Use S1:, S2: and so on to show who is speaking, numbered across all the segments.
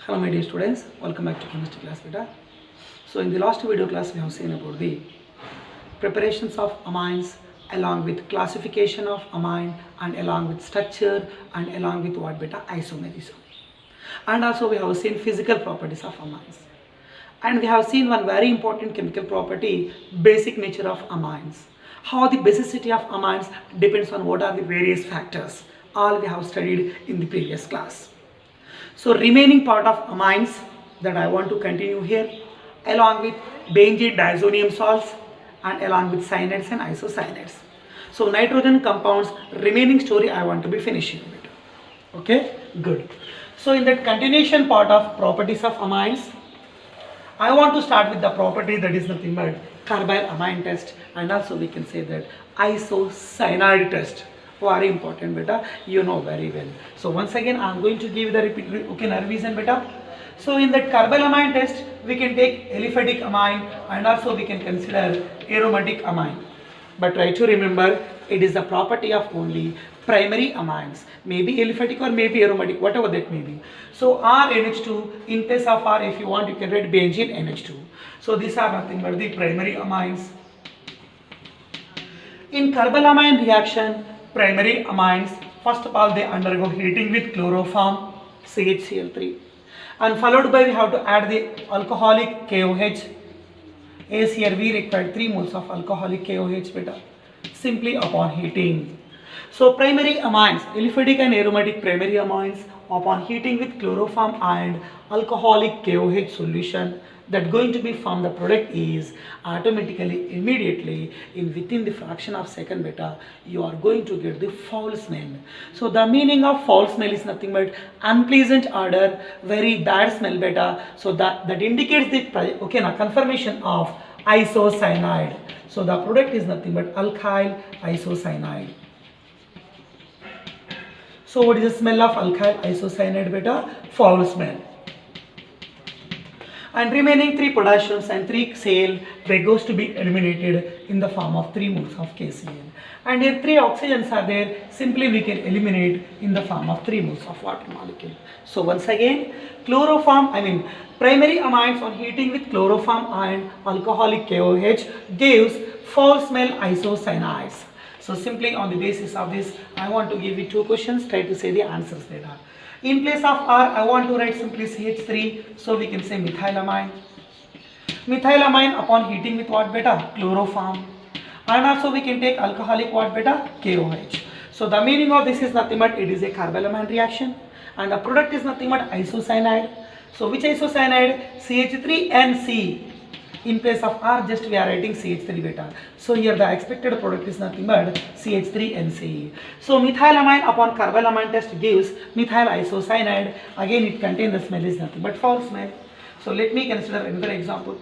S1: Hello my dear students, welcome back to chemistry class beta. So in the last video class we have seen about the preparations of amines along with classification of amine and along with structure and along with what beta isomerism. And also we have seen physical properties of amines. And we have seen one very important chemical property, basic nature of amines. How the basicity of amines depends on what are the various factors. All we have studied in the previous class. So remaining part of amines that I want to continue here along with benzene diazonium salts and along with cyanides and isocyanides. So nitrogen compounds remaining story I want to be finishing with. Okay, good. So in that continuation part of properties of amines, I want to start with the property that is nothing but carbyl amine test, and also we can say that isocyanide test. Very important beta, you know very well. So once again I am going to give the revision beta. So in that carbyl amine test we can take aliphatic amine and also we can consider aromatic amine. But try to remember it is the property of only primary amines, maybe aliphatic or maybe aromatic, whatever that may be. So RNH2, in place of R if you want you can write benzene NH2. So these are nothing but the primary amines. In carbyl amine reaction, primary amines, first of all they undergo heating with chloroform CHCl3 and followed by we have to add the alcoholic KOH. As here we require 3 moles of alcoholic KOH beta simply upon heating. So primary amines, aliphatic and aromatic primary amines upon heating with chloroform and alcoholic KOH solution, that going to be formed the product is automatically immediately in within the fraction of second beta you are going to get the foul smell. So the meaning of foul smell is nothing but unpleasant odor, very bad smell beta. So that indicates the confirmation of isocyanide. So the product is nothing but alkyl isocyanide. So what is the smell of alkyl isocyanide beta? Foul smell. And remaining 3 potassiums and 3 Cl, they goes to be eliminated in the form of 3 moles of KCl. And here 3 oxygens are there, simply we can eliminate in the form of 3 moles of water molecule. So once again, primary amines on heating with chloroform and alcoholic KOH gives foul smell isocyanides. So simply on the basis of this, I want to give you 2 questions, try to say the answers later. In place of R, I want to write simply CH3, so we can say methylamine. Methylamine upon heating with what beta? Chloroform. And also we can take alcoholic what beta? KOH. So the meaning of this is nothing but it is a carbyl amine reaction and the product is nothing but isocyanide. So which isocyanide? CH3NC. In place of R, just we are writing CH3 beta. So here the expected product is nothing but CH3NC. So methylamine upon carbyl amine test gives methyl isocyanide. Again it contains the smell is nothing but foul smell. So let me consider another example.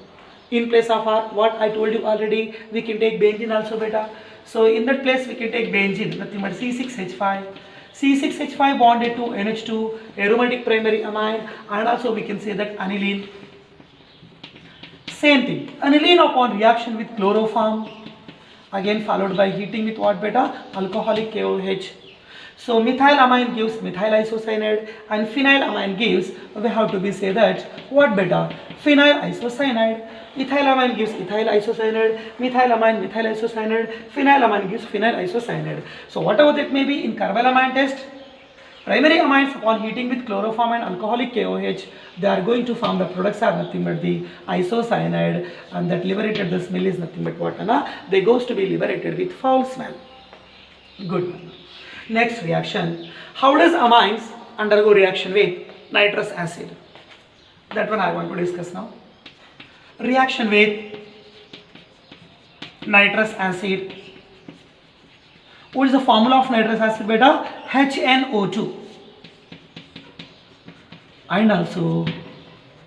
S1: In place of R, what I told you already, we can take benzene also beta. So in that place we can take benzene, nothing but C6H5. C6H5 bonded to NH2, aromatic primary amine, and also we can say that aniline. Same thing, aniline upon reaction with chloroform, again followed by heating with what beta? Alcoholic KOH. So methylamine gives methyl isocyanide and phenylamine gives, we have to be say that what beta? Phenyl isocyanide. Methylamine gives ethyl isocyanide, methylamine methyl isocyanide, phenylamine gives phenyl isocyanide. So whatever that may be in carbyl amine test, primary amines upon heating with chloroform and alcoholic KOH, they are going to form the products are nothing but the isocyanide, and that liberated the smell is nothing but what? They goes to be liberated with foul smell. Good. Next reaction. How does amines undergo reaction with nitrous acid? That one I want to discuss now. Reaction with nitrous acid. What is the formula of nitrous acid beta? HNO2. And also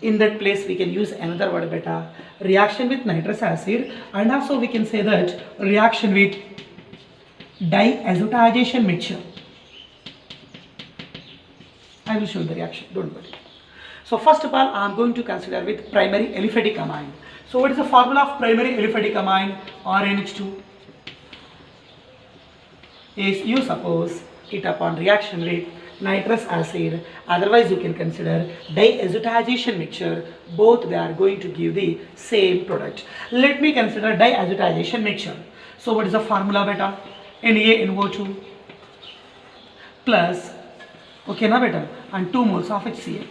S1: in that place we can use another word beta, reaction with nitrous acid, and also we can say that reaction with diazotization mixture. I will show you the reaction, don't worry. So first of all I am going to consider with primary aliphatic amine. So what is the formula of primary aliphatic amine? RNH2. Is you suppose it upon reaction with nitrous acid, otherwise you can consider diazotization mixture. Both they are going to give the same product. Let me consider diazotization mixture. So what is the formula beta? NaNO2 plus, okay na beta, and 2 moles of HCl.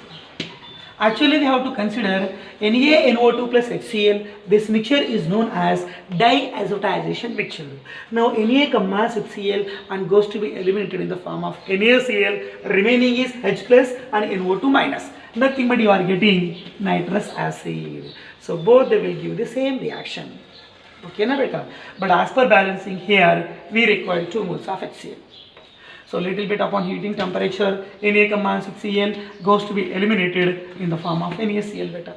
S1: Actually we have to consider NaNO2 plus HCl. This mixture is known as diazotization mixture. Now Na combines with Cl and goes to be eliminated in the form of NaCl. Remaining is H plus and NO2 minus. Nothing but you are getting nitrous acid. So both they will give the same reaction. Okay na beta? But as per balancing here, we require 2 moles of HCl. So little bit upon heating temperature, Na combines with Cl, goes to be eliminated in the form of NaCl beta.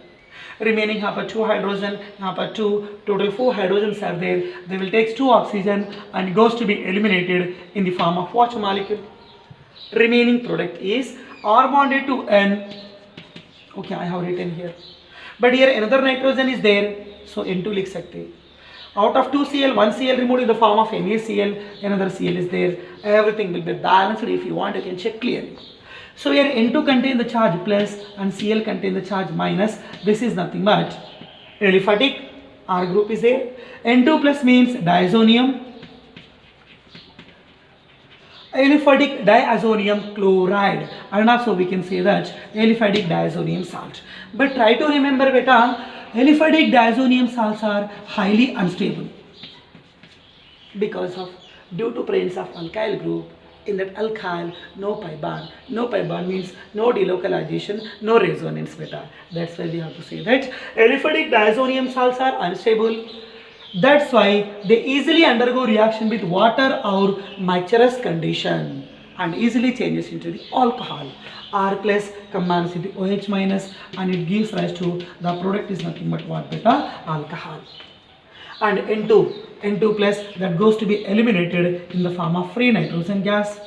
S1: Remaining यहाँ पर 2 hydrogen, यहाँ पर 2, total 4 hydrogens are there. They will take 2 oxygen and goes to be eliminated in the form of what molecule? Remaining product is R bonded to N. Okay, I have written here. But here another nitrogen is there, so N2 लिख सकते हैं. Out of 2 Cl, 1 Cl removed in the form of NaCl, another Cl is there. Everything will be balanced. If you want, you can check clearly. So here N2 contain the charge plus and Cl contain the charge minus. This is nothing but aliphatic. R group is there. N2 plus means diazonium. Aliphatic diazonium chloride, and also we can say that aliphatic diazonium salt. But try to remember beta, aliphatic diazonium salts are highly unstable because of due to presence of alkyl group. In that alkyl, no pi bond. No pi bond means no delocalization, no resonance beta. That's why we have to say that aliphatic diazonium salts are unstable. That's why they easily undergo reaction with water or mixturous condition and easily changes into the alcohol. R plus combines with the OH minus and it gives rise to the product is nothing but what beta? Alcohol. And N2 plus that goes to be eliminated in the form of free nitrogen gas.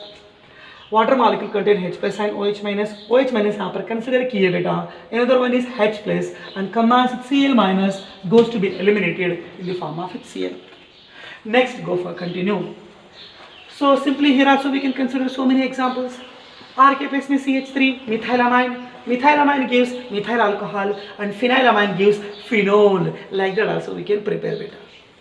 S1: Water molecule contain H plus and OH minus. OH minus यहाँ पर consider किए बेटा. Another one is H plus and combines with Cl minus goes to be eliminated in the form of HCl. Next, go for continue. So simply here also we can consider so many examples. R के place में CH3 methylamine. Methylamine gives methyl alcohol and phenylamine gives phenol. Like that also we can prepare beta.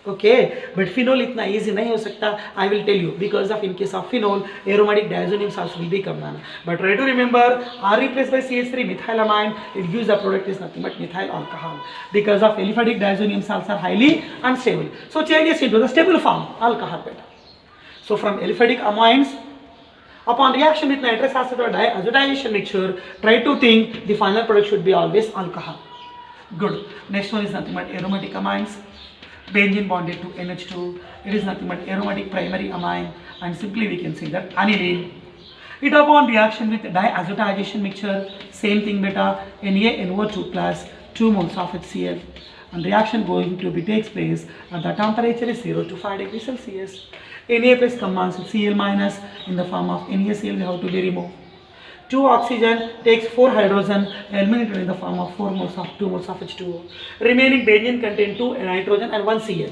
S1: Okay, but phenol इतना easy नहीं हो सकता. I will tell you because of in case of phenol, aromatic diazonium salts will be combined. But try to remember R replaced by CH3 methylamine. It gives the product is nothing but methyl alcohol because of aliphatic diazonium salts are highly unstable. So changes into the stable form alcohol beta. So from aliphatic amines, upon reaction with nitrous acid or diazotization mixture, try to think the final product should be always alcohol. Good. Next one is nothing but aromatic amines. Benzene bonded to NH2. It is nothing but aromatic primary amine, and simply we can say that aniline. It upon reaction with diazotization mixture, same thing beta, NaNO2 plus 2 moles of HCl, and reaction going to be takes place at the temperature is 0 to 5 degrees Celsius. Na plus combines with Cl minus in the form of NaCl. We have to be removed. 2 oxygen takes 4 hydrogen eliminated in the form of 4 moles of 2 moles of H2O. Remaining benzene contain 2 nitrogen and 1 Cl.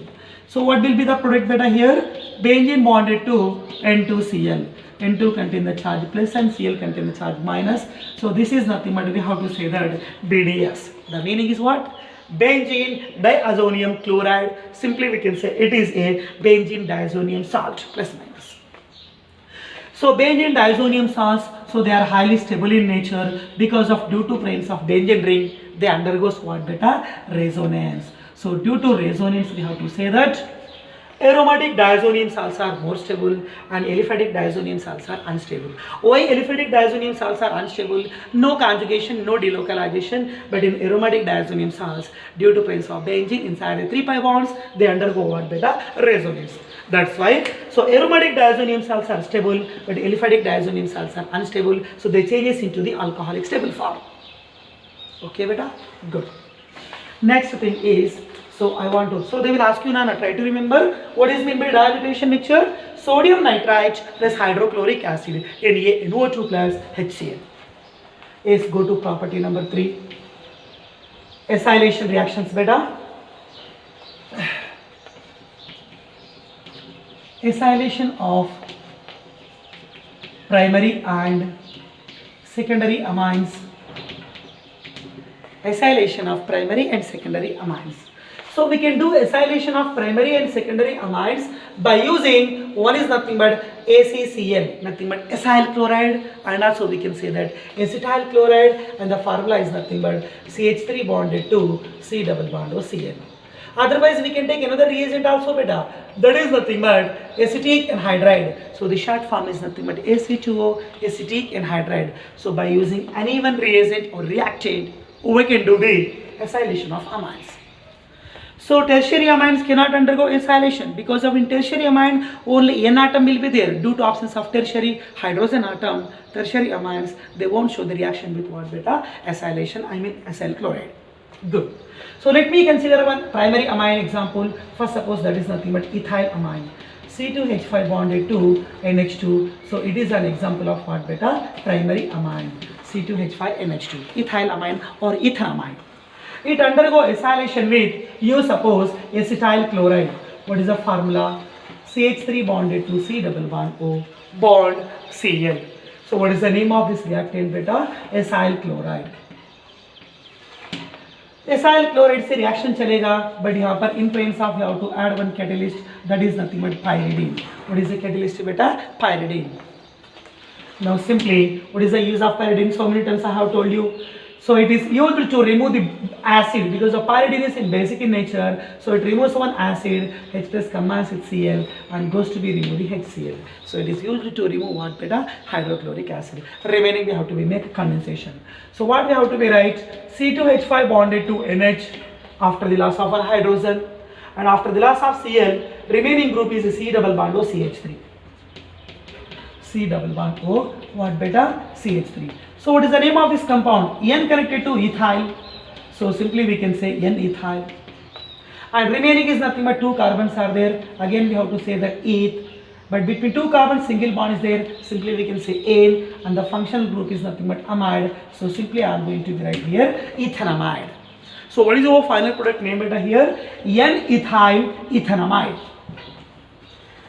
S1: So what will be the product beta here? Benzene bonded to N2Cl. N2 contain the charge plus and Cl contain the charge minus. So this is nothing but we have to say that BDS. The meaning is what? Benzene diazonium chloride. Simply we can say it is a benzene diazonium salt plus minus. So benzene diazonium salts, so they are highly stable in nature because of due to presence of benzene ring, they undergoes what beta? Resonance. So due to resonance we have to say that aromatic diazonium salts are more stable and aliphatic diazonium salts are unstable. Why aliphatic diazonium salts are unstable? No conjugation, no delocalization, but in aromatic diazonium salts, due to presence of benzene inside the 3 pi bonds, they undergo what beta? Resonance. That's why, so aromatic diazonium salts are stable, but aliphatic diazonium salts are unstable, so they changes into the alcoholic stable form. Okay beta? Good. Next thing is, so I want to, so they will ask you now, try to remember what is meant by diazotization mixture. Sodium nitrite plus hydrochloric acid, NaNO2 plus HCl. Is go to property number 3. Acylation reactions beta. Acylation of primary and secondary amines, acylation of primary and secondary amines. So we can do acylation of primary and secondary amines by using, one is nothing but ACCl, nothing but acyl chloride, and also we can say that acetyl chloride, and the formula is nothing but CH3 bonded to C double bond O Cl. Otherwise we can take another reagent also beta, that is nothing but acetic anhydride. So the short form is nothing but Ac2O, acetic anhydride. So by using any one reagent or reactant, we can do the acylation of amines. So tertiary amines cannot undergo acylation because of in tertiary amine only N atom will be there due to absence of tertiary hydrogen atom. Tertiary amines, they won't show the reaction with what beta? Acylation, I mean acyl chloride. Good. So let me consider one primary amine example. First suppose that is nothing but ethyl amine. C2H5 bonded to NH2. So it is an example of what beta? Primary amine. C2H5 NH2. Ethyl amine or ethanamine. It undergo acylation with, you suppose, acetyl chloride. What is the formula? CH3 bonded to C double bond O bond Cl. So what is the name of this reactant beta? Acyl chloride. Acyl chloride से reaction चलेगा, but यहाँ पर in presence of you have to add one catalyst, that is nothing but pyridine. What is the catalyst beta? Pyridine. Now simply, what is the use of pyridine? So many times I have told you. So it is used to remove the acid because the pyridine is in basic in nature. So it removes one acid, H plus combines with Cl and goes to be remove the HCl. So it is used to remove what beta? Hydrochloric acid. Remaining we have to be make condensation. So what we have to be write? C2H5 bonded to NH after the loss of one hydrogen, and after the loss of Cl, remaining group is C double bond O CH3. C double bond O what beta? CH3. So what is the name of this compound? N connected to ethyl. So simply we can say N-ethyl. And remaining is nothing but two carbons are there. Again we have to say that eth. But between two carbons single bond is there. Simply we can say N, and the functional group is nothing but amide. So simply I am going to write here ethanamide. So what is our final product name beta here? N-ethyl ethanamide.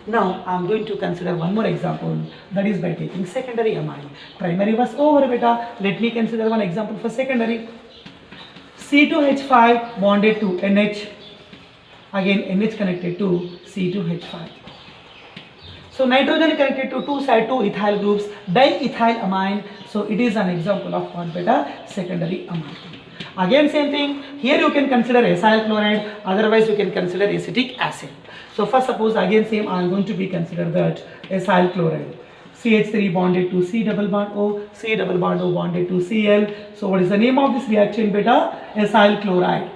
S1: Now I am going to consider one more example, that is by taking secondary amine. Primary was over beta. Let me consider one example for secondary. C2H5 bonded to NH. Again NH connected to C2H5. So nitrogen connected to two ethyl groups, diethylamine. So it is an example of what beta? Secondary amine. Again same thing, here you can consider acyl chloride, otherwise you can consider acetic acid. So first suppose again same I am going to be consider that acyl chloride. CH3 bonded to C double bond O, C double bond O bonded to Cl. So what is the name of this reaction beta? Acyl chloride.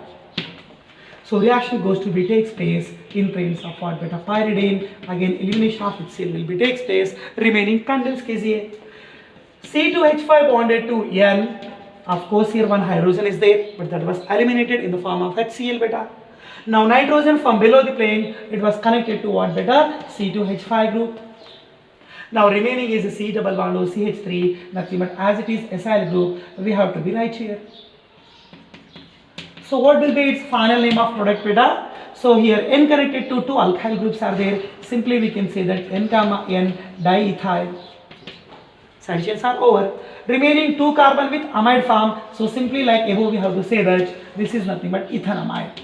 S1: So reaction goes to be takes place in presence of what beta? Pyridine. Again elimination of HCl will be takes place, remaining condensed KCl. C2H5 bonded to N. Of course here one hydrogen is there, but that was eliminated in the form of HCl beta. Now nitrogen from below the plane, it was connected to what beta? C2H5 group. Now remaining is a C double bond O CH3, nothing but as it is acyl group, we have to be right here. So what will be its final name of product beta? So here N connected to two alkyl groups are there. Simply we can say that N comma N diethyl. Additions are over. Remaining two carbon with amide form. So simply like above we have to say that this is nothing but ethanamide.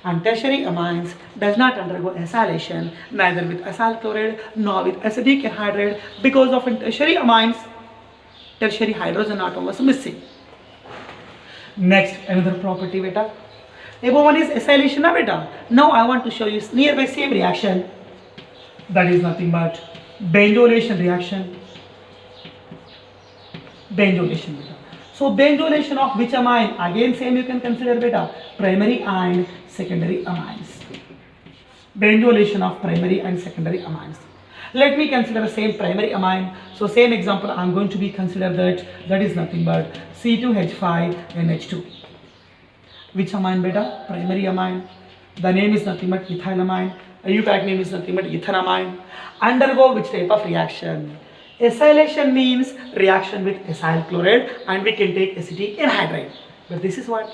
S1: And tertiary amines does not undergo acylation neither with acyl chloride nor with acetic anhydride because of in tertiary amines tertiary hydrogen atom was missing. Next another property beta. Above one is acylation of beta. Now I want to show you nearby same reaction, that is nothing but benzolation reaction. Benzolation beta. So benzolation of which amine? Again same you can consider beta, primary and secondary amines. Benzolation of primary and secondary amines. Let me consider same primary amine. So same example I am going to be consider that is nothing but C2H5NH2. Which amine beta? Primary amine. The name is nothing but ethylamine. IUPAC name is nothing but ethanamine. Undergo which type of reaction? Acylation means reaction with acyl chloride and we can take acetic anhydride. But this is what?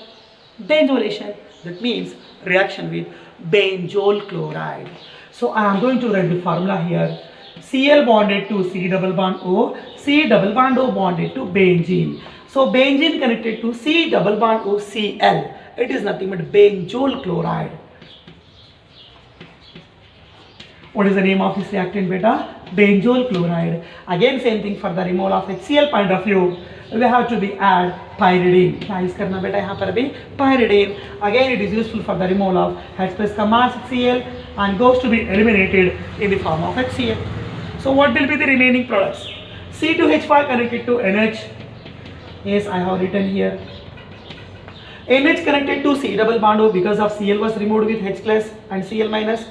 S1: Benzolation. That means reaction with benzol chloride. So I am going to write the formula here. Cl bonded to C double bond O, C double bond O bonded to benzene. So benzene connected to C double bond O Cl. It is nothing but benzol chloride. What is the name of this reactant beta? Benzol chloride. Again same thing for the removal of HCl point of view. We have to be add pyridine. क्या use करना बेटा यहाँ पर भी pyridine. Again it is useful for the removal of H plus mass HCl and goes to be eliminated in the form of HCl. So what will be the remaining products? C2H5 connected to NH. Yes, I have written here. NH connected to C double bond O because of Cl was removed with H plus and Cl minus.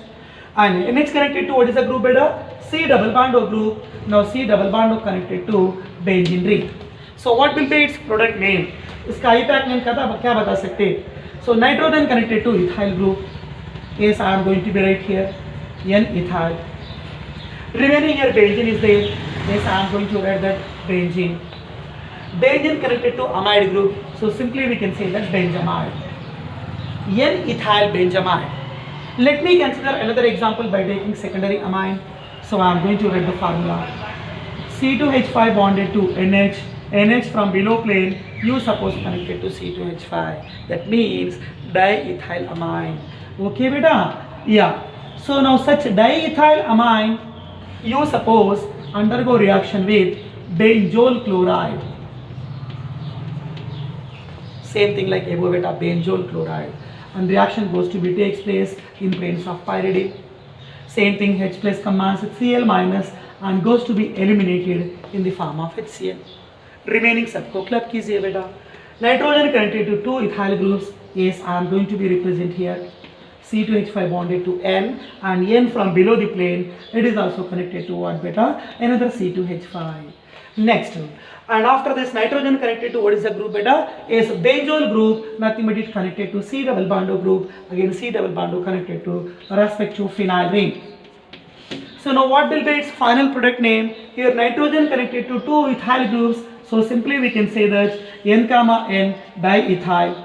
S1: And NH connected to what is the group beta? C double bond O group. Now C double bond O connected to benzene ring. So what will be its product name? इसका IUPAC name क्या बता सकते? So nitrogen connected to ethyl group. Yes, I am going to be right here. N-ethyl. Remaining here benzene is there. Yes, I am going to write that benzene. Benzene connected to amide group. So simply we can say that benzamide. N-ethyl benzamide. Let me consider another example by taking secondary amine. So I am going to write the formula. C2H5 bonded to NH. NH from below plane, you suppose connected to C2H5. That means diethyl amine. Okay, beta? Yeah. So now such diethyl amine, you suppose undergo reaction with benzol chloride. Same thing like above beta, benzol chloride. And reaction goes to be takes place in planes of pyridine. Same thing, H plus combines with Cl minus and goes to be eliminated in the form of HCl. Remaining सबको club कीजिए बेटा. Nitrogen connected to two ethyl groups. Yes, I am going to be represent here. C2H5 bonded to N and N from below the plane. It is also connected to what beta? Another C2H5. Next, and after this nitrogen connected to what is the group beta? Is benzol group. Nothing but it connected to C double bond O group. Again C double bond O connected to respective phenyl ring. So now what will be its final product name? Here nitrogen connected to two ethyl groups. So simply we can say that N comma N diethyl.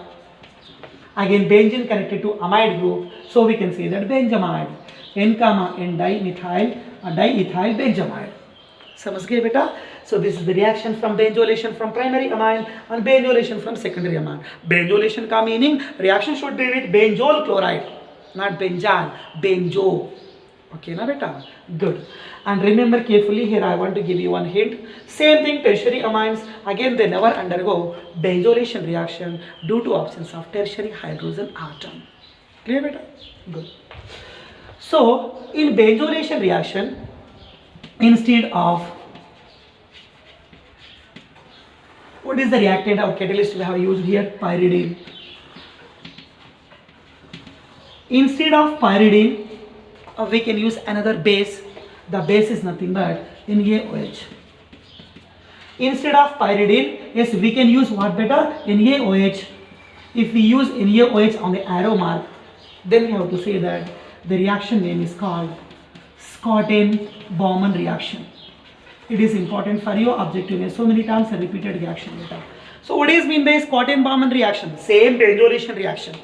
S1: Again benzene connected to amide group. So we can say that benzamide. N comma N dimethyl diethyl benzamide. समझ गए बेटा? So this is the reaction from benzolation from primary amine and benzolation from secondary amine. Benzolation का meaning reaction should be with benzol chloride, not benzene, benzo. Okay na beta? Good. And remember carefully here I want to give you one hint. Same thing tertiary amines, again they never undergo benzolation reaction due to absence of tertiary hydrogen atom. Clear beta? Good. So in benzolation reaction, instead of what is the reactant or catalyst we have used here? Pyridine. Instead of pyridine, we can use another base. The base is nothing but NaOH. Instead of pyridine, yes, we can use what beta? NaOH. If we use NaOH on the arrow mark, then we have to say that the reaction name is called Schotten-Baumann reaction. It is important for your objective. So many times a repeated reaction data. So what is mean by Schotten-Baumann reaction? Same benzolation reaction.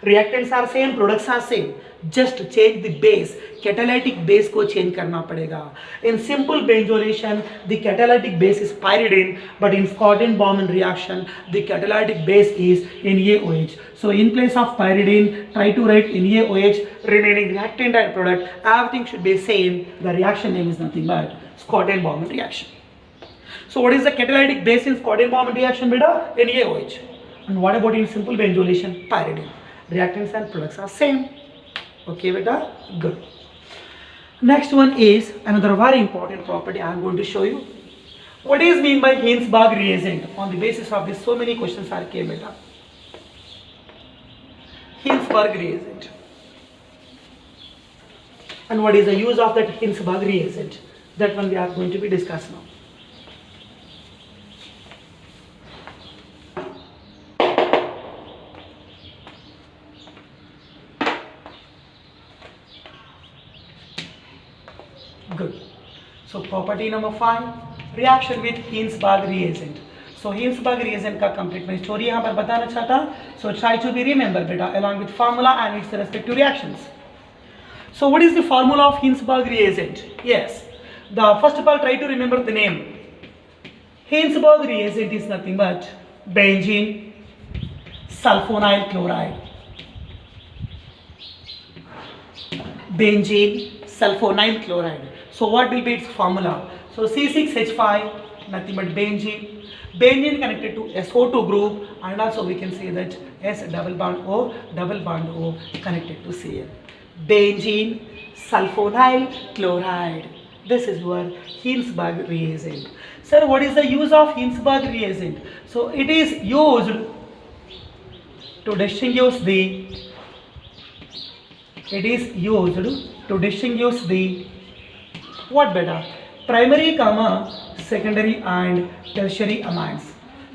S1: Reactants are same, products are same. Just change the base. Catalytic base को change करना पड़ेगा. In simple benzolation, the catalytic base is pyridine, but in Schotten-Baumann reaction, the catalytic base is NaOH. So in place of pyridine, try to write NaOH. Remaining reactant and product, everything should be same. The reaction name is nothing but Schotten-Baumann reaction. So what is the catalytic base in Schotten-Baumann reaction beta? NaOH. And what about in simple benzolation? Pyridine. Reactants and products are same. Okay beta? Good. Next one is another very important property I am going to show you. What is mean by Hinsberg reagent? On the basis of this so many questions are came beta. Hinsberg reagent. And what is the use of that Hinsberg reagent? That one we are going to be discussing now. Good. So property number 5, reaction with Hinsberg reagent. So Hinsberg reagent का complete मैं story यहाँ पर बताना चाहता. So try to be remember beta along with formula and its respective reactions. So what is the formula of Hinsberg reagent? Yes, The first of all, try to remember the name. Hinsberg reagent is nothing but benzene sulfonyl chloride. Benzene sulfonyl chloride. So what will be its formula? So C6H5, nothing but benzene. Benzene connected to SO2 group, and also we can say that S double bond O connected to Cl. Benzene sulfonyl chloride. This is your Hinsberg reagent. Sir, what is the use of Hinsberg reagent? So it is used to distinguish the what beta? Primary, secondary and tertiary amines.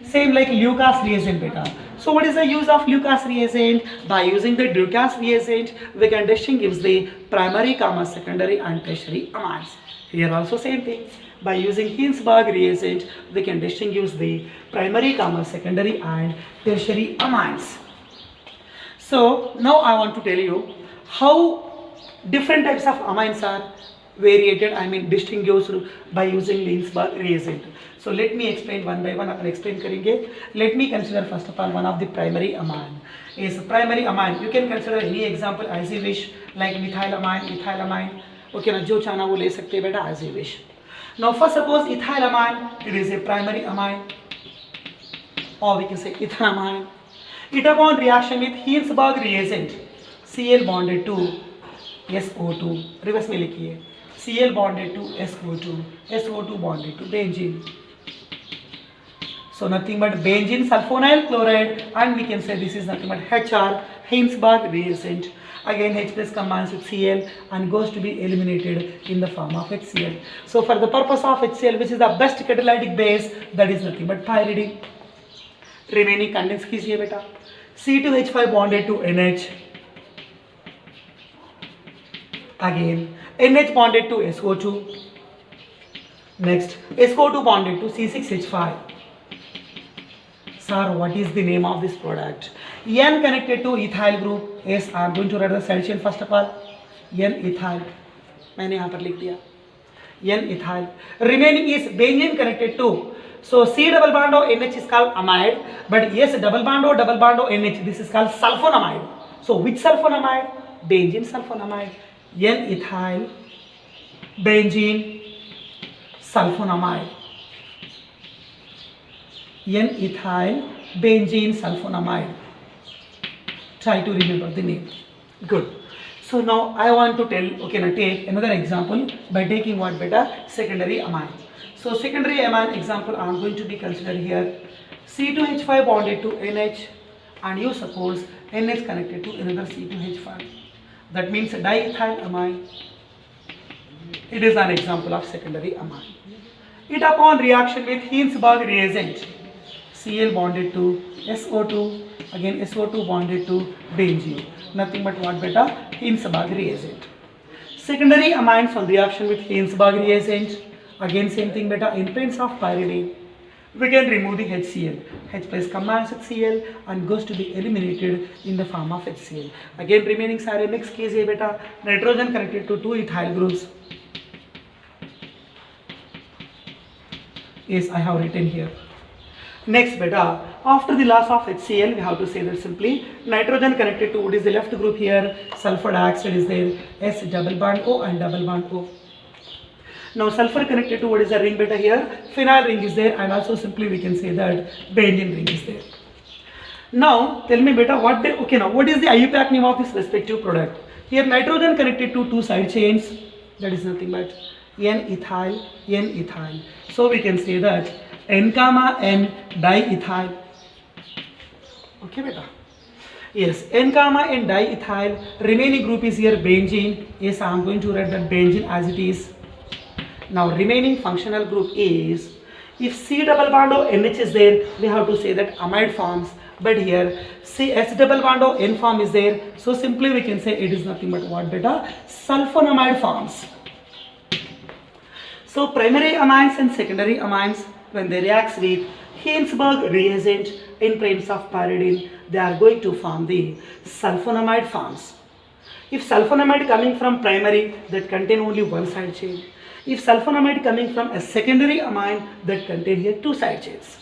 S1: Same like Lucas reagent beta. So what is the use of Lucas reagent? By using the Lucas reagent, we can distinguish the primary, secondary and tertiary amines. Here also same thing. By using Hinsberg reagent, we can distinguish the primary, secondary and tertiary amines. So now I want to tell you how different types of amines are distinguished by using Hinsberg reagent. So let me explain one by one. Explain करेंगे. Let me consider first of all one of the primary amine. Is primary amine. You can consider any example as you wish, like methylamine. Okay ना, जो चाहना वो ले सकते हैं बेटा, as you wish. Now first suppose ethylamine, it is a primary amine, or we can say ethanamine. It upon reaction with Hinsberg reagent, Cl bonded to SO2. Reverse में लिखिए. Cl bonded to SO2, SO2 bonded to benzene. So nothing but benzene sulfonyl chloride, and we can say this is nothing but HR, Hinsberg reagent. Again H plus combines with Cl and goes to be eliminated in the form of HCl. So for the purpose of HCl, which is the best catalytic base, that is nothing but pyridine. Remaining condense कीजिए बेटा. C2H5 bonded to NH. Again NH bonded to SO2. Next SO2 bonded to C6H5. Sir, what is the name of this product? N connected to ethyl group. Yes, I am going to write the side chain first of all. N ethyl. मैंने यहाँ पर लिख दिया. N ethyl. Remaining is benzene connected to. So C double bond O NH is called amide, but yes, double bond O NH, this is called sulfonamide. So which sulfonamide? Benzene sulfonamide. N ethyl benzene sulfonamide. N ethyl benzene sulfonamide. Try to remember the name. Good. So now I want to tell, okay, now take another example by taking what beta? Secondary amine. So secondary amine example I am going to be considered here. C2H5 bonded to NH, and you suppose NH connected to another C2H5. That means diethyl amine. It is an example of secondary amine. It upon reaction with Hinsberg reagent, Cl bonded to SO2, again SO2 bonded to benzene. Nothing but what beta? Hinsberg reagent. Secondary amines on reaction with Hinsberg reagent, again same thing beta, in presence of pyridine. We can remove the HCl. H plus combines with Cl and goes to be eliminated in the form of HCl. Again remaining सारे mix कीजिए beta. Nitrogen connected to two ethyl groups. Yes, I have written here. Next beta, after the loss of HCl, we have to say that simply nitrogen connected to what is the left group here, sulfur dioxide is there, S double bond O and double bond O. Now sulfur connected to what is the ring beta here, phenyl ring is there, and also simply we can say that benzene ring is there. Now tell me beta, what is the IUPAC name of this respective product? Here nitrogen connected to two side chains, that is nothing but N-ethyl, N-ethyl. So we can say that N comma N diethyl. Okay beta. Yes, N comma N diethyl. Remaining group is here benzene. Yes, I am going to write that benzene as it is. Now remaining functional group is, if C double bond O NH is there, we have to say that amide forms. But here C S double bond O N form is there. So simply we can say it is nothing but what beta? Sulfonamide forms. So primary amines and secondary amines, when they react with Hinsberg reagent in presence of pyridine, they are going to form the sulfonamide forms. If sulfonamide coming from primary, that contain only one side chain. if sulfonamide coming from a secondary amine that contain here two side chains.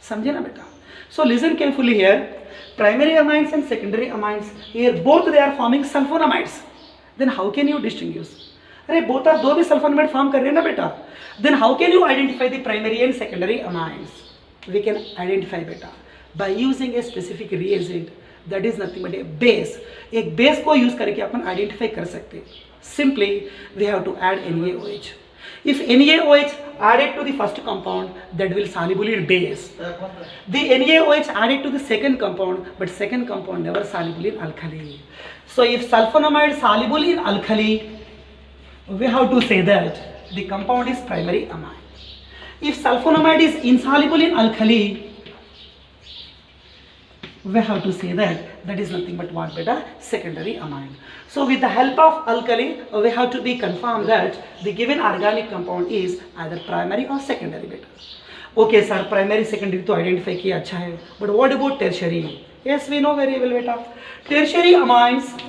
S1: समझे ना बेटा? So listen carefully here. Primary amines and secondary amines here both they are forming sulfonamides. Then how can you distinguish? अरे both are दो भी sulfonamide form कर रहे हैं ना बेटा? Then how can you identify the primary and secondary amines? We can identify बेटा by using a specific reagent that is nothing but a base. एक base को use करके अपन identify कर सकते हैं. Simply we have to add NaOH. If NaOH added to the first compound, that will soluble in base. The NaOH added to the second compound, but second compound never soluble in alkali. So if sulfonamide soluble in alkali, we have to say that the compound is primary amine. If sulfonamide is insoluble in alkali, we have to say that is nothing but what beta? Secondary amine. So with the help of alkali, we have to be confirmed that the given organic compound is either primary or secondary beta. Okay sir, primary secondary to identify kiya acha hai, but what about tertiary? Yes, we know very well beta. Tertiary amines,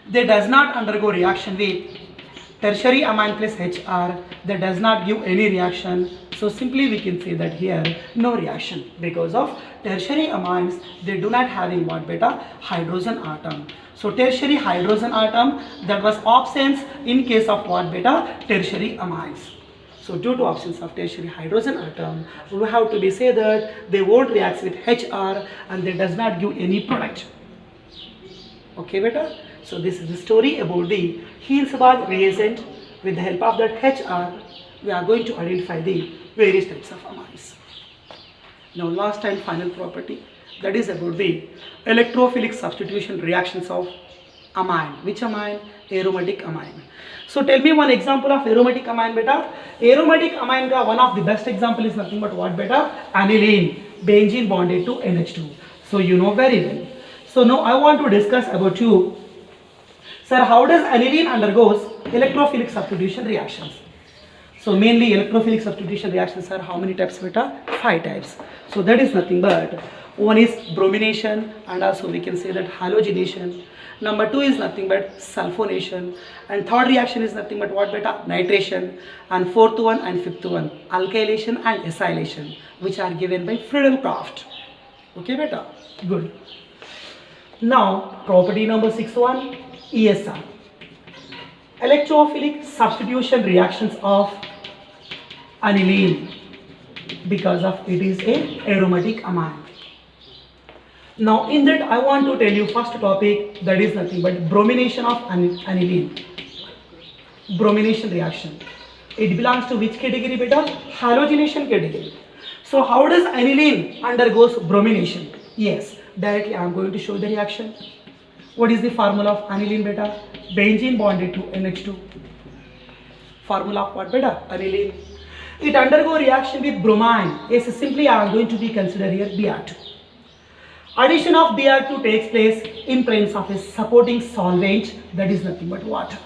S1: they does not undergo reaction with tertiary amine plus HR, that does not give any reaction. So simply we can say that here no reaction because of tertiary amines, they do not having what beta? Hydrogen atom. So tertiary hydrogen atom, that was absence in case of what beta? Tertiary amines. So due to absence of tertiary hydrogen atom, we have to be say that they won't react with HR and they does not give any product. Okay beta? So this is the story about the Heilsberg reagent. With the help of that HR, we are going to identify the various types of amines. Now last and final property, that is about the electrophilic substitution reactions of amine. Which amine? Aromatic amine. So tell me one example of aromatic amine beta. Aromatic amine ka one of the best example is nothing but what beta? Aniline, benzene bonded to NH2. So you know very well. So now I want to discuss about you, sir, how does aniline undergoes electrophilic substitution reactions? So mainly electrophilic substitution reactions are how many types beta? 5 types. So that is nothing but one is bromination, and also we can say that halogenation. Number 2 is nothing but sulfonation, and third reaction is nothing but what beta? Nitration, and fourth one and fifth one alkylation and acylation, which are given by Friedel-Crafts. Okay beta? Good. Now property number 6(1), ESR, electrophilic substitution reactions of aniline, because of it is a aromatic amine. Now in that I want to tell you first topic, that is nothing but bromination of aniline. Bromination reaction. It belongs to which category beta? Halogenation category. So how does aniline undergoes bromination? Yes, directly I am going to show the reaction. What is the formula of aniline beta? Benzene bonded to NH2. Formula of what beta? Aniline. It undergo reaction with bromine. Yes, simply I am going to be considered here Br2. Addition of Br2 takes place in presence of a supporting solvent, that is nothing but water.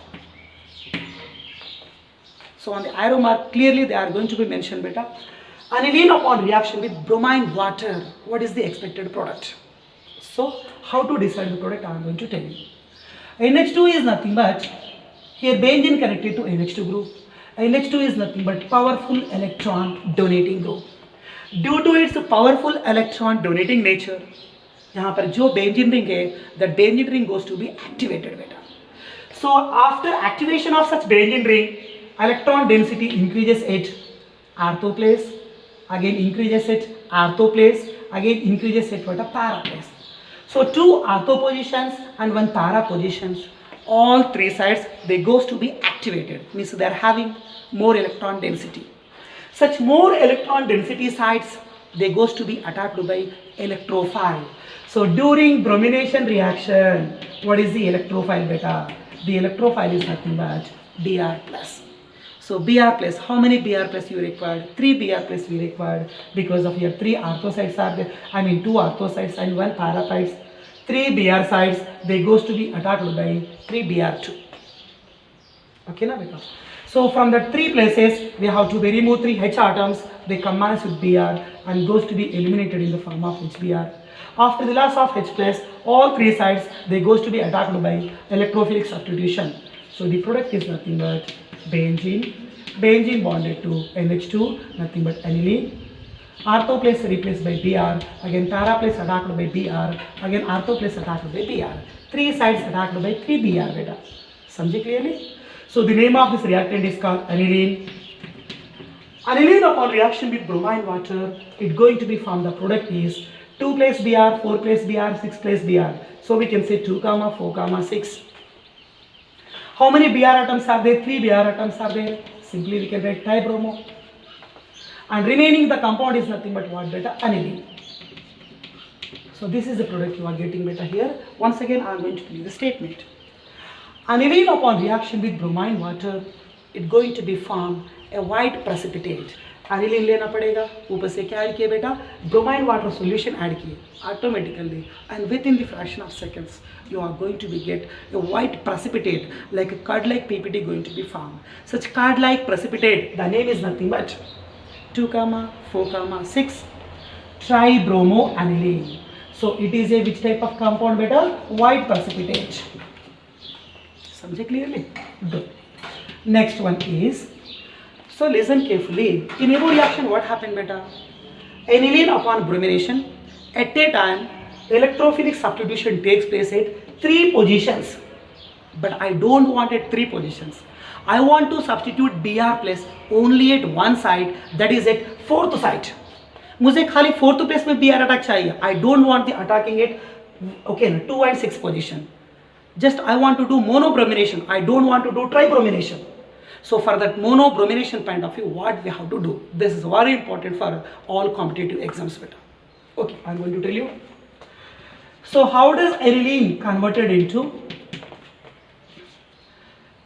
S1: So on the arrow mark clearly they are going to be mentioned beta. Aniline upon reaction with bromine water, what is the expected product? So how to decide the product I am going to tell you. NH2 is nothing but here benzene connected to NH2 group. NH2 is nothing but powerful electron donating group. Due to its powerful electron donating nature, यहाँ पर जो benzene ring है, that benzene ring goes to be activated beta. So after activation of such benzene ring, electron density increases at ortho place, again increases at ortho place, again increases at what a para place. So 2 ortho positions and 1 para positions, all 3 sides they goes to be activated, means they are having more electron density. Such more electron density sites they goes to be attacked by electrophile. So during bromination reaction, what is the electrophile beta? The electrophile is nothing but Br plus. So Br plus, how many Br plus you required? 3 Br plus we required, because of your 3 orthosites are there, 2 orthosites and 1 parasites. 3 Br sites they goes to be attacked by 3 Br2. Okay na beta? So from the 3 places we have to remove 3 H atoms, they combine with Br and goes to be eliminated in the form of HBr. After the loss of H plus, all 3 sides they goes to be attacked by electrophilic substitution. So the product is nothing but benzene. Benzene bonded to NH2, nothing but aniline. Ortho place replaced by Br, again para place attacked by Br, again ortho place attacked by Br. Three sides attacked by 3 Br beta. Samjhe clearly? So the name of this reactant is called aniline. Aniline upon reaction with bromine water, it's going to be formed. The product is 2 place Br, 4 place Br, 6 place Br. So we can say 2, 4, 6. How many Br atoms are there? 3 Br atoms are there. Simply we can write tribromo. And remaining the compound is nothing but what beta? Aniline. So this is the product you are getting beta here. Once again I am going to give you the statement. Aniline upon reaction with bromine water, it's going to be formed a white precipitate. Aniline लेना पड़ेगा, ऊपर से क्या add किया बेटा? Bromine water solution add किए automatically, and within the fraction of seconds you are going to be get a white precipitate like a curd-like PPT going to be formed. Such curd-like precipitate, the name is nothing but 2, 4, 6 tribromoaniline. So it is a which type of compound beta? White precipitate. Samjhe clearly? Good. Next one is, so listen carefully. In Nebo reaction what happened beta? Aniline upon bromination, at a time electrophilic substitution takes place at 3 positions. But I don't want at 3 positions. I want to substitute Br place only at one side, that is at 4th site. मुझे खाली 4th place में Br attack चाहिए. I don't want the attacking at 2 and 6 position. Just I want to do monobromination. I don't want to do tribromination. So for that monobromination point of view, what we have to do? This is very important for all competitive exams beta. Okay, I am going to tell you. So how does aniline converted into?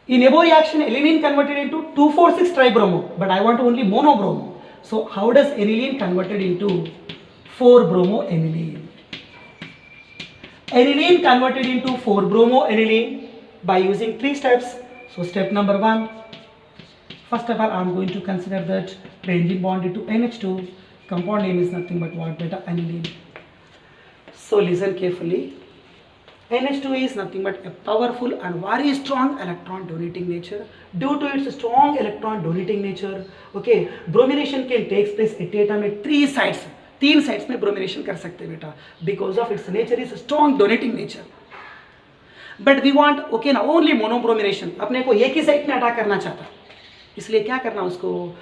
S1: In Nebo reaction, aniline converted into 2,4,6 tribromo, but I want only monobromo. So how does aniline converted into 4-bromoaniline? Aniline converted into 4-bromoaniline by using 3 steps. So step number 1. First of all, I am going to consider that benzene bonded to NH2. Compound name is nothing but what beta? Aniline. So listen carefully. NH2 is nothing but a powerful and very strong electron donating nature. Due to its strong electron donating nature, okay, bromination can take place at a time at 3 sites. 3 sites में bromination कर सकते हैं बेटा. Because of its nature is a strong donating nature. But we want okay ना only monobromination. अपने को एक ही site में अटैक करना चाहता. इसलिए क्या करना उसको?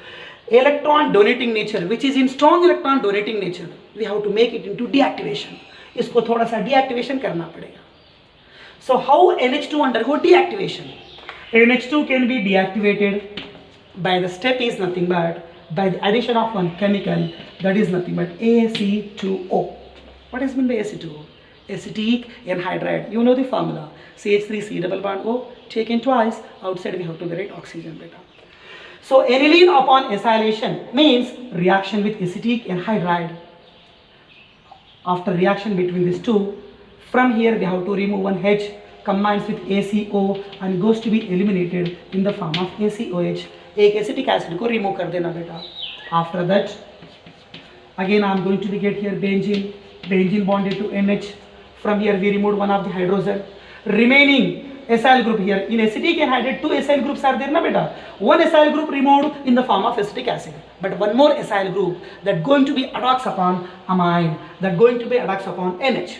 S1: Electron donating nature, which is in strong electron donating nature, we have to make it into deactivation. इसको थोड़ा सा deactivation करना पड़ेगा. So how NH2 undergo deactivation? NH2 can be deactivated by the step is nothing but by the addition of one chemical, that is nothing but AC2O. What is meant by AC2O? Acetic anhydride. You know the formula. CH3C double bond O taken twice. Outside we have to write oxygen beta. So aniline upon acylation means reaction with acetic anhydride. After reaction between these two, from here we have to remove one H, combines with ACO and goes to be eliminated in the form of ACOH. एक acetic acid को remove कर देना बेटा. After that, again I am going to get here benzene. Benzene bonded to NH. From here we removed one of the hydrogen. Remaining acyl group here. In acetic anhydride, 2 acyl groups are there na beta. One acyl group removed in the form of acetic acid. But one more acyl group that going to be attacks upon amine. That going to be attacks upon NH.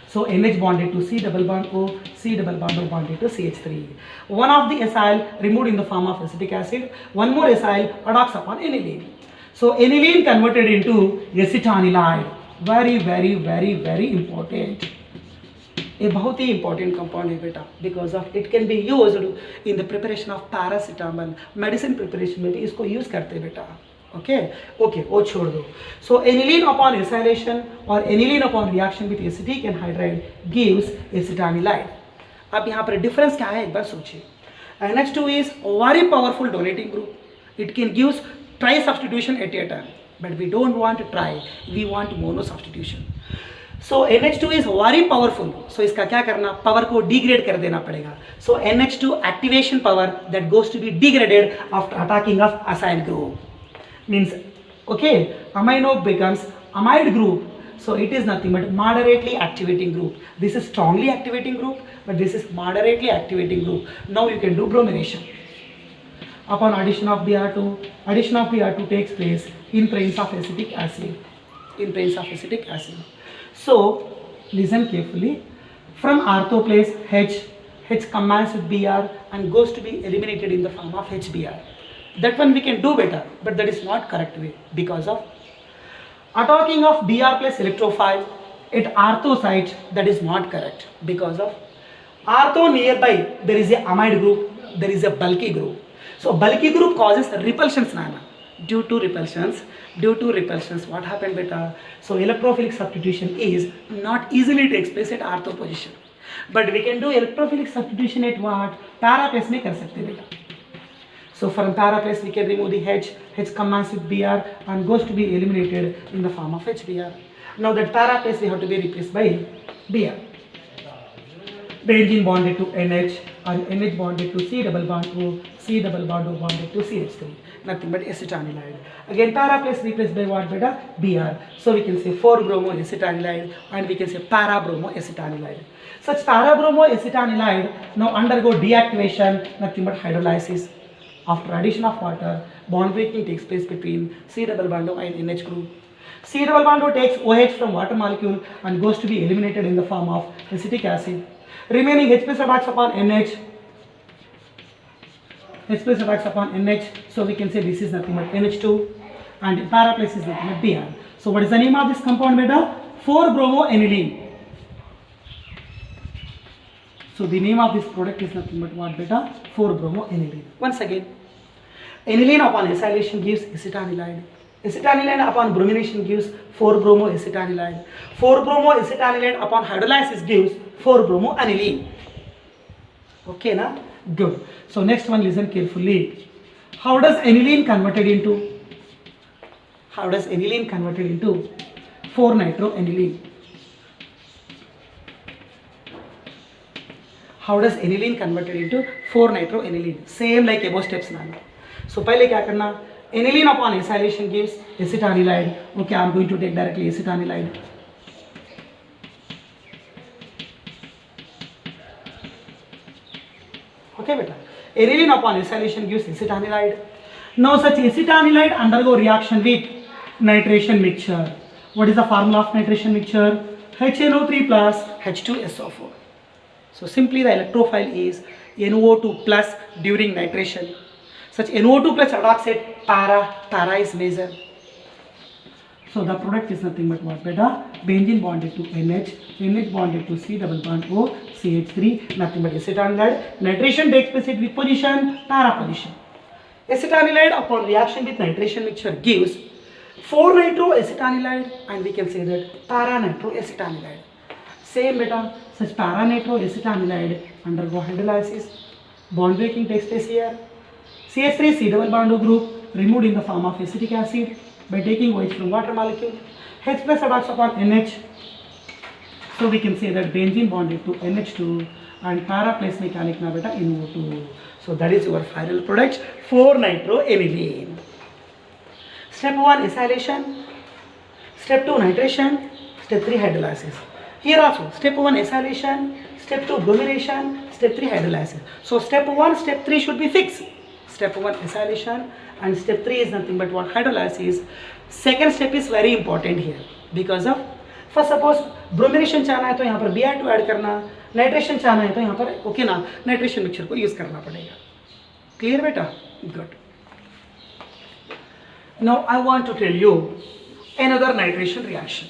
S1: So NH bonded to C double bond O, C double bond O bonded to CH3. One of the acyl removed in the form of acetic acid. One more acyl attacks upon aniline. So aniline converted into acetanilide. Very important. A बहुत ही important compound है बेटा, because of it can be used in the preparation of paracetamol. Medicine preparation में भी इसको use करते हैं बेटा. Okay, वो छोड़ दो. So aniline upon acylation or aniline upon reaction with acetic anhydride gives acetanilide. अब यहाँ पर difference क्या है एक बार सोचिए. NH2 is very powerful donating group. It can give tri substitution at a time. But we don't want tri, we want mono substitution. So NH2 is very powerful. So इसका क्या करना? Power को degrade कर देना पड़ेगा. So NH2 activation power that goes to be degraded after attacking of acyl group. Means, okay, amino becomes amide group. So it is nothing but moderately activating group. This is strongly activating group, but this is moderately activating group. Now you can do bromination. upon addition of Br2. Addition of Br2 takes place in presence of acetic acid. In presence of acetic acid. So listen carefully. From ortho place H combines with Br and goes to be eliminated in the form of HBr. That one we can do better, but that is not correct way because of attacking of Br plus electrophile at ortho site. That is not correct because of ortho nearby there is a amide group, there is a bulky group. So bulky group causes repulsions, Nana. Due to repulsions, what happened beta? So electrophilic substitution is not easily takes place at ortho position, but we can do electrophilic substitution at what? Para place में कर सकते बेटा. So from para place we can remove the H combines with Br and goes to be eliminated in the form of HBr. Now that para place we have to be replaced by Br. Benzene bonded to NH and NH bonded to C double bond O, C double bond O bonded to CH3. Nothing but acetanilide. Again para place replaced by what beta? Br. So we can say 4-bromo acetanilide and we can say para-bromo acetanilide. Such para-bromo acetanilide now undergo deactivation, nothing but hydrolysis. After addition of water, bond breaking takes place between C double bond O and NH group. C double bond O takes OH from water molecule and goes to be eliminated in the form of acetic acid. Remaining H plus attacks upon NH. H plus attacks upon NH. So we can say this is nothing but NH2 and para place is nothing but Br. So what is the name of this compound beta? 4-bromoaniline. So the name of this product is nothing but what beta? 4-bromoaniline. Once again, aniline upon acylation gives acetanilide. Acetanilide upon bromination gives 4-bromoacetanilide. 4-bromoacetanilide upon hydrolysis gives 4-bromoaniline. Okay, na? Good. So next one, listen carefully. How does aniline converted into? How does aniline converted into 4-nitroaniline? How does aniline converted into 4-nitroaniline? Same like above steps now. So पहले क्या करना? Aniline upon acylation gives acetanilide. Okay, I am going to take directly acetanilide. Okay, beta. Aniline upon acylation gives acetanilide. Now such acetanilide undergo reaction with nitration mixture. What is the formula of nitration mixture? HNO3 plus H2SO4. So simply the electrophile is NO2 plus during nitration. Such NO2 plus attacks at para is major. So the product is nothing but what beta? Benzene bonded to NH, NH bonded to C double bond O, CH3, nothing but acetanilide. Nitration takes place at which position? Para position. Acetanilide upon reaction with nitration mixture gives 4-nitroacetanilide and we can say that para-nitroacetanilide. Same beta, such para-nitroacetanilide undergo hydrolysis. Bond breaking takes place here. CH3 C double bond O group removed in the form of acetic acid by taking OH from water molecule. H plus attacks upon NH. So we can say that benzene bonded to NH2 and para plus mechanic na beta NO2. So that is your final product 4-nitroaniline. Step 1 acylation, step 2 nitration, step 3 hydrolysis. Here also step 1 acylation, step 2 bromination, step 3 hydrolysis. So step 1, step 3 should be fixed. Step 1 acylation and step 3 is nothing but what? Hydrolysis. Second step is very important here because of first suppose bromination चाहना है तो यहाँ पर Br2 add करना, nitration चाहना है तो यहाँ पर ओके ना नाइट्रेशन मिक्सचर को यूज करना पड़ेगा. Clear बेटा? Good. Now I want to tell you another nitration reaction.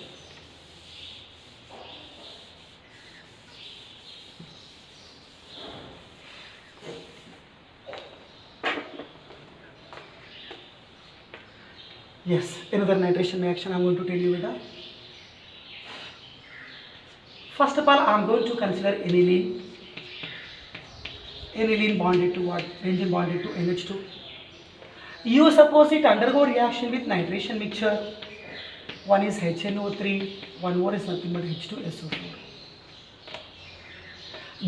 S1: Yes, another nitration reaction I am going to tell you beta. First of all, I am going to consider aniline. Aniline bonded to what? Benzene bonded to NH2. You suppose it undergo reaction with nitration mixture. One is HNO3, one more is nothing but H2SO4.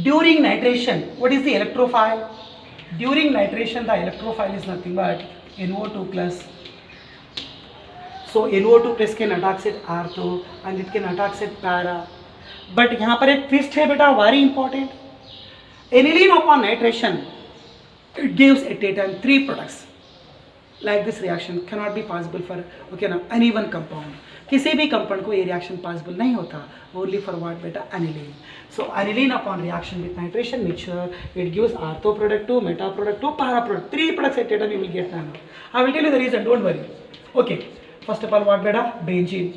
S1: During nitration, what is the electrophile? During nitration, the electrophile is nothing but NO2 plus. So NO2 plus can attack at ortho and it can attack at para. But यहाँ पर एक twist है बेटा, very important. Aniline upon nitration it gives at a time 3 products. Like this reaction cannot be possible for any one compound. किसी भी compound को ये reaction possible नहीं होता, ओनली फॉर व्हाट बेटा, aniline. So aniline upon reaction with nitration mixture it gives ortho product too, meta product too, para product. 3 products at a time you will get now. I will tell you the reason, don't worry. Okay, first of all what beta, benzene.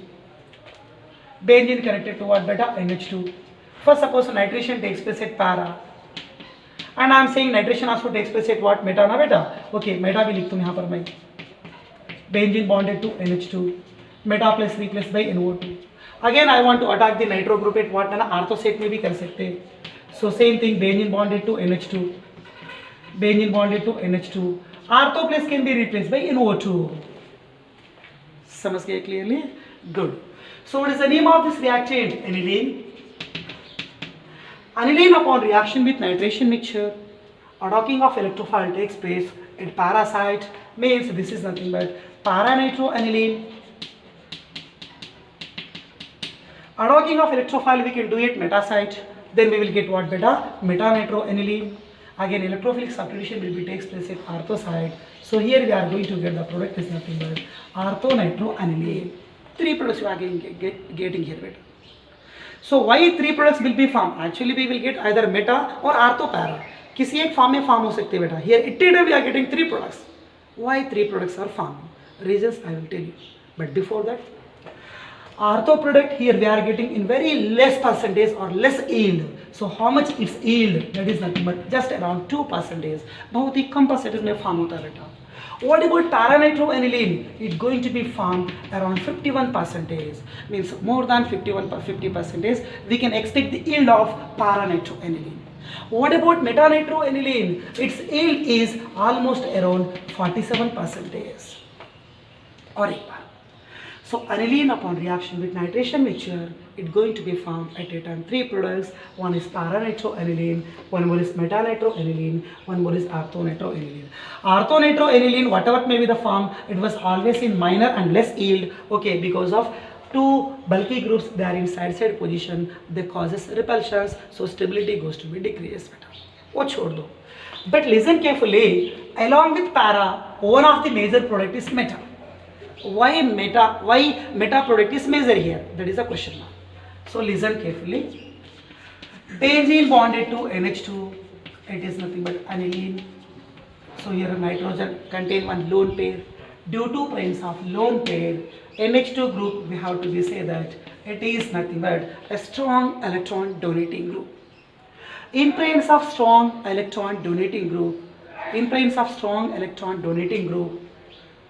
S1: Benzene connected to what beta, NH2. First suppose nitration takes place at para, and I am saying nitration also takes place at what, meta ना बेटा. Okay, meta भी लिख दूँ यहाँ पर मैं. Benzene bonded to NH2, meta plus replaced by NO2. Again I want to attack the nitro group at what ना, ortho set में भी कर सकते हैं. So same thing, benzene bonded to NH2, benzene bonded to NH2. Artho plus can be replaced by NO2. समझ गए clearly? Good. So what is the name of this reactant? Aniline. Aniline upon reaction with nitration mixture, a docking of electrophile takes place at para site, means this is nothing but para-nitroaniline. A docking of electrophile we can do it meta site, then we will get what beta, meta-nitroaniline. Again electrophilic substitution will be takes place at artho site. So here we are going to get the product is nothing but artho-nitroaniline. 3 products you are getting here beta. So why 3 products will be formed? Actually we will get either meta or artho para. किसी एक form में form हो सकते हैं बेटा. Here at a time we are getting 3 products. Why 3 products are formed? Reasons I will tell you. But before that, artho product here we are getting in very less percentage or less yield. So how much its yield? That is nothing but just around 2%. बहुत ही कम percentage में form होता है बेटा. What about para-nitroaniline? It's going to be formed around 51%. Means more than 50%. We can expect the yield of para-nitroaniline. What about meta-nitroaniline? Its yield is almost around 47%. Or एक बार. So aniline upon reaction with nitration mixture, it's going to be formed at a time 3 products. One is para-nitroaniline, one more is meta-nitroaniline, one more is artho-nitroaniline. Artho-nitroaniline, whatever may be the form, it was always in minor and less yield. Okay, because of 2 bulky groups, they are in side position, they causes repulsions, so stability goes to be decreased. वो छोड़ दो. But listen carefully, along with para, one of the major product is meta. Why meta product is major here? That is a question mark. So listen carefully. Benzene bonded to NH2, it is nothing but aniline. So here nitrogen contain one lone pair. Due to presence of lone pair, NH2 group, we have to be say that it is nothing but a strong electron donating group. In presence of strong electron donating group,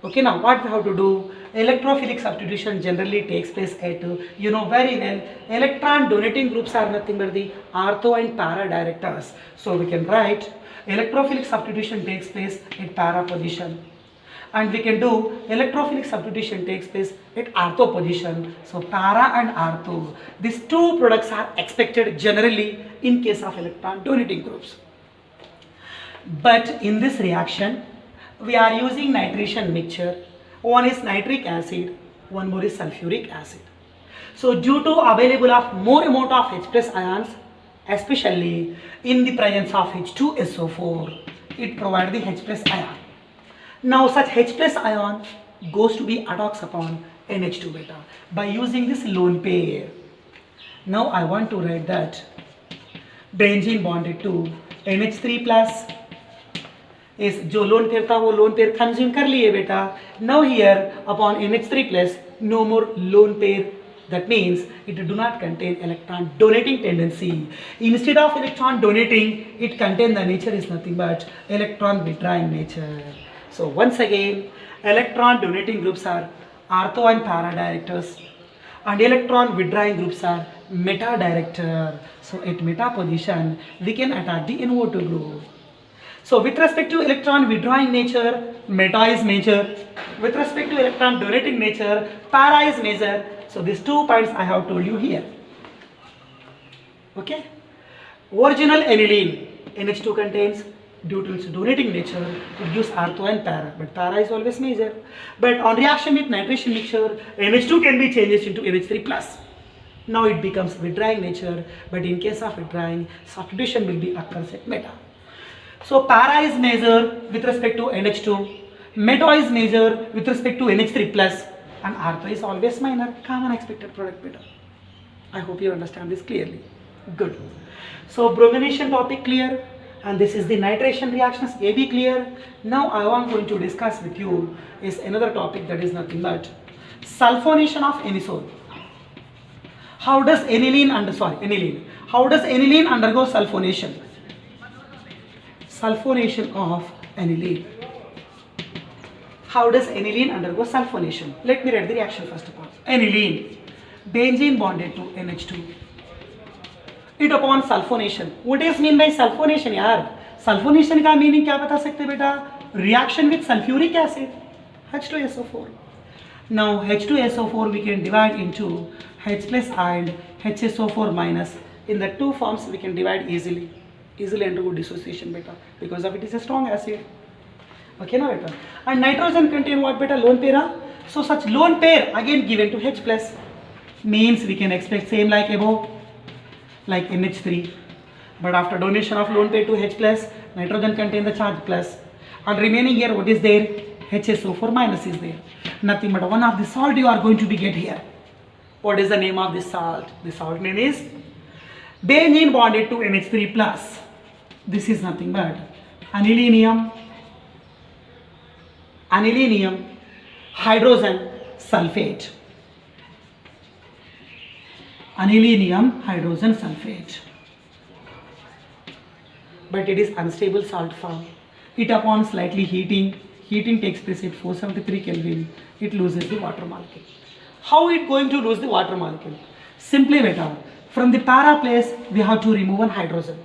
S1: okay, now what we have to do? Electrophilic substitution generally takes place at, you know very well, electron donating groups are nothing but the artho and para directors. So we can write electrophilic substitution takes place at para position, and we can do electrophilic substitution takes place at artho position. So para and artho, these 2 products are expected generally in case of electron donating groups. But in this reaction, we are using nitration mixture. One is nitric acid, one more is sulfuric acid. So due to available of more amount of H plus ions, especially in the presence of H2SO4, it provides the H plus ion. Now such H plus ion goes to be attacks upon NH2 beta by using this lone pair. Now I want to write that benzene bonded to NH3 plus is जो lone pair था वो lone pair consume कर लिए बेटा. Now here upon NH3 plus no more lone pair. That means it do not contain electron donating tendency. Instead of electron donating, it contain the nature is nothing but electron withdrawing nature. So once again, electron donating groups are artho and para directors, and electron withdrawing groups are meta director. So at meta position, we can attack the NO2 group. So with respect to electron withdrawing nature, meta is major. With respect to electron donating nature, para is major. So these 2 points I have told you here. Okay. Original aniline, NH2 contains, due to its donating nature, it gives artho and para, but para is always major. But on reaction with nitration mixture, NH2 can be changed into NH3 plus. Now it becomes withdrawing nature, but in case of withdrawing, substitution will be occurs at meta. So para is measured with respect to NH2, meto is measured with respect to NH3 plus, and ortho is always minor, common expected product beta. I hope you understand this clearly. Good. So bromination topic clear, and this is the nitration reactions AB clear. Now I am going to discuss with you is another topic, that is nothing but sulfonation of anisole. How does aniline How does aniline undergo sulfonation? Sulfonation of aniline. How does aniline undergo sulfonation? Let me read the reaction first of all. Aniline, benzene bonded to NH2. It upon sulfonation. What is mean by sulfonation यार? Sulfonation का meaning क्या बता सकते बेटा? Reaction with sulfuric acid, H2SO4. Now H2SO4 we can divide into H plus and HSO4 minus. In the two forms we can divide easily undergo dissociation beta, because of it is a strong acid. Okay na beta? And nitrogen contain what beta? Lone pair. So such lone pair again given to H plus, means we can expect same like above, like NH3, but after donation of lone pair to H plus, nitrogen contain the charge plus, and remaining here what is there? HSO4 minus is there. Nothing but one of the salt you are going to be get here. What is the name of this salt? The salt name is benzene bonded to NH3 plus. This is nothing but anilinium hydrogen sulfate. Anilinium hydrogen sulfate. But it is unstable salt form. It upon slightly heating takes place at 473 Kelvin, it loses the water molecule. How it going to lose the water molecule? Simply beta, from the para place we have to remove one hydrogen.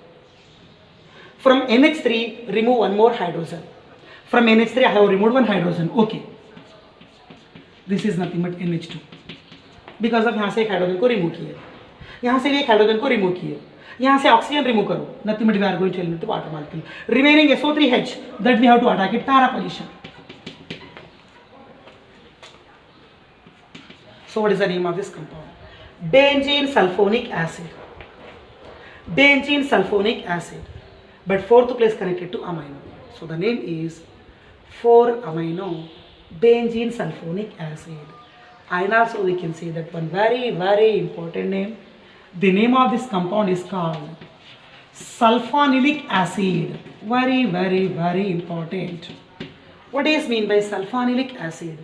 S1: From NH3 remove one more hydrogen. From NH3 I have removed one hydrogen. Okay. This is nothing but NH2. Because of यहाँ से एक hydrogen को remove किए, यहाँ से भी एक hydrogen को रिमूव किए, यहाँ से ऑक्सीजन रिमूव करो, nothing but we are going to eliminate the water molecule. Remaining SO3H, that we have to attack it para position. So what is the name of this compound? Benzene sulfonic acid. Benzene sulfonic acid, but fourth place connected to amino. So the name is 4-amino benzene sulfonic acid. And also we can say that one very important name. The name of this compound is called sulfonilic acid. Very important. What is mean by sulfonilic acid?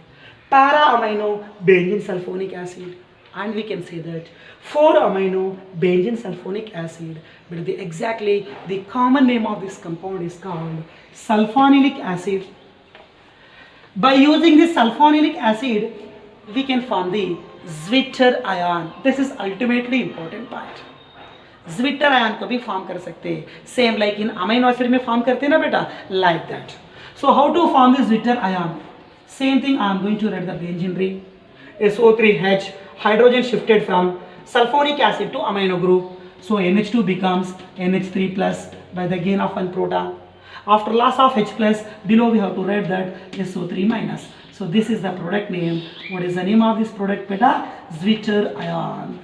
S1: Para-amino benzene sulfonic acid, and we can say that 4-amino benzene sulfonic acid, but exactly the common name of this compound is called sulfonilic acid. By using this sulfonilic acid we can form the Zwitter ion. This is ultimately important part. Zwitter ion को भी form कर सकते हैं, same like in amino acid में form करते हैं ना बेटा, like that. So how to form the Zwitter ion? Same thing, I am going to write the benzene ring. SO3H, hydrogen shifted from sulfonic acid to amino group. So NH2 becomes NH3 plus by the gain of one proton. After loss of H plus, below we have to write that SO3 minus. So this is the product name. What is the name of this product beta? Zwitter ion.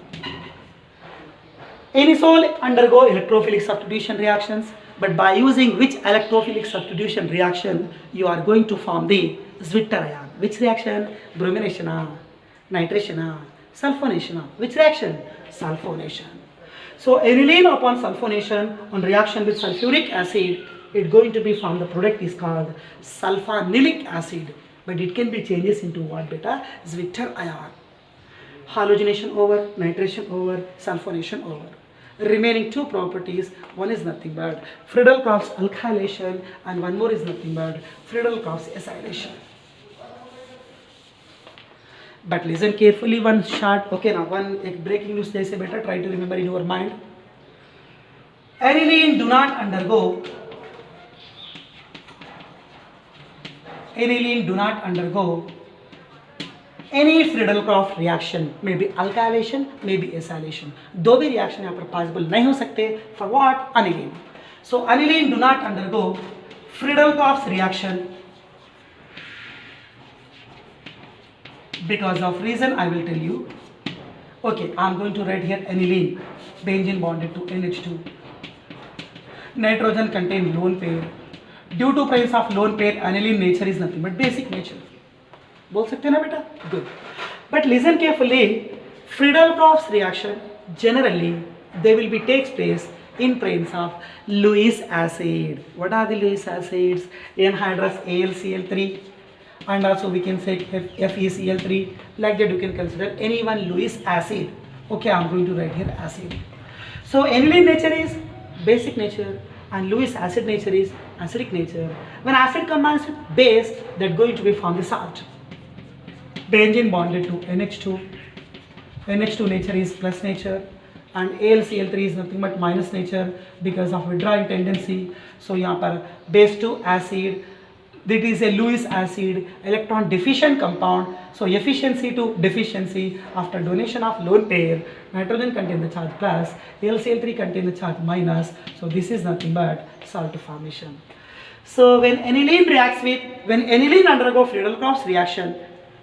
S1: Anisole undergo electrophilic substitution reactions, but by using which electrophilic substitution reaction you are going to form the Zwitter ion? Which reaction? Bromination, nitration, sulfonation. Which reaction? Sulfonation. So aniline upon sulfonation on reaction with sulfuric acid, it going to be formed. The product is called sulfonilic acid, but it can be changes into what beta? Zwitter ion. Halogenation over, nitration over, sulfonation over. Remaining two properties, one is nothing but Friedel-Crafts alkylation, and one more is nothing but Friedel-Crafts acylation. But listen carefully, one short, okay now, one breaking news जैसे better try to remember in your mind. Aniline do not undergo any Friedel-Crafts reaction, maybe alkylation, maybe acylation. दो भी reaction यहाँ पर possible नहीं हो सकते. For what? Aniline. So aniline do not undergo Friedel-Crafts reaction because of reason I will tell you. Okay, I am going to write here aniline, benzene bonded to NH2. Nitrogen contain lone pair. Due to presence of lone pair aniline nature is nothing but basic nature. बोल सकते हैं ना बेटा? Good. But listen carefully. Friedel-Crafts reaction generally they will be takes place in presence of Lewis acid. What are the Lewis acids? Anhydrous AlCl3 and also we can say FeCl3. Like that you can consider any one Lewis acid. Okay, I'm going to write here acid. So aniline nature is basic nature and Lewis acid nature is acidic nature. When acid combines with base, that going to be formed the salt. Benzene bonded to NH2. NH2 nature is plus nature and AlCl3 is nothing but minus nature because of withdrawing tendency. So यहाँ पर base to acid, that is a Lewis acid, electron deficient compound. So efficiency to deficiency after donation of lone pair, nitrogen contain the charge plus, AlCl3 contain the charge minus. So this is nothing but salt formation. So when aniline undergo Friedel-Crafts reaction,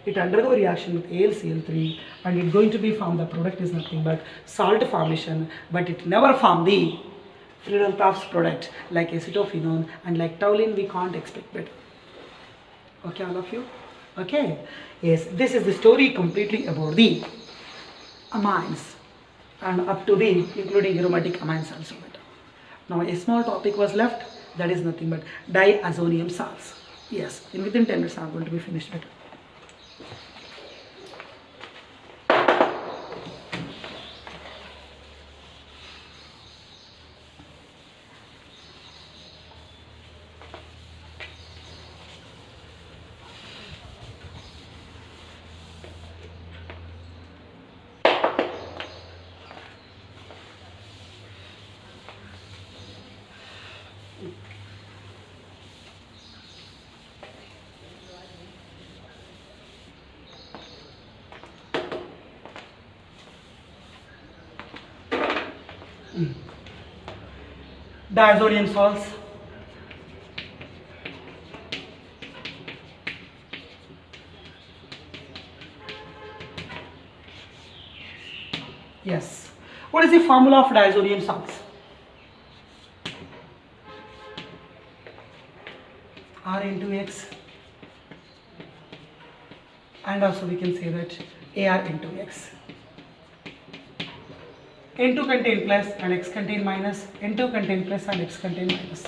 S1: it undergo reaction with AlCl3 and it going to be formed, the product is nothing but salt formation, but it never form the Friedel-Crafts product like acetophenone and like toluene. We can't expect better. Okay, all of you? Okay, yes, this is the story completely about the amines and up to the including aromatic amines also. Now a small topic was left, that is nothing but diazonium salts. Yes, in within 10 minutes I am going to be finished better. Diazonium salts. Yes. What is the formula of diazonium salts? R into X and also we can say that AR into X. N2 contain plus and X contain minus, N2 contain plus and X contain minus.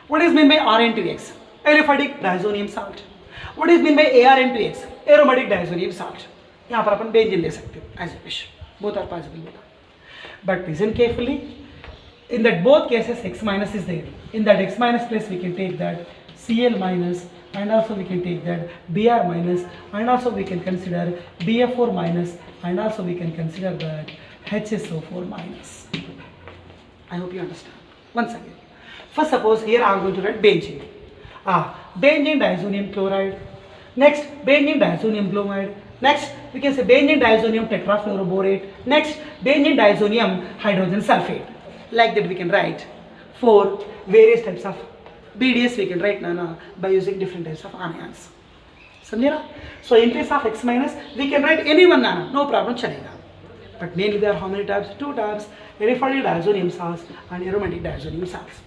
S1: What is meant by R into X? Aliphatic diazonium salt. What is meant by AR into X? Aromatic diazonium salt. यहाँ पर अपन benzene ले सकते हो as you wish. Both are possible. But listen carefully. In that both cases X minus is there. In that X minus place we can take that Cl minus and also we can take that Br minus and also we can consider BF4 minus and also we can consider that HSO4 minus. I hope you understand. Once again, first suppose here I am going to write benzene. Benzene diazonium chloride. Next benzene diazonium bromide. Next we can say benzene diazonium tetrafluoroborate. Next benzene diazonium hydrogen sulfate. Like that we can write for various types of BDS. We can write by using different types of anions. समझे? So in case of X minus we can write any one nano, no problem, चलेगा. But mainly there are how many types? Two types, aliphatic diazonium salts and aromatic diazonium salts.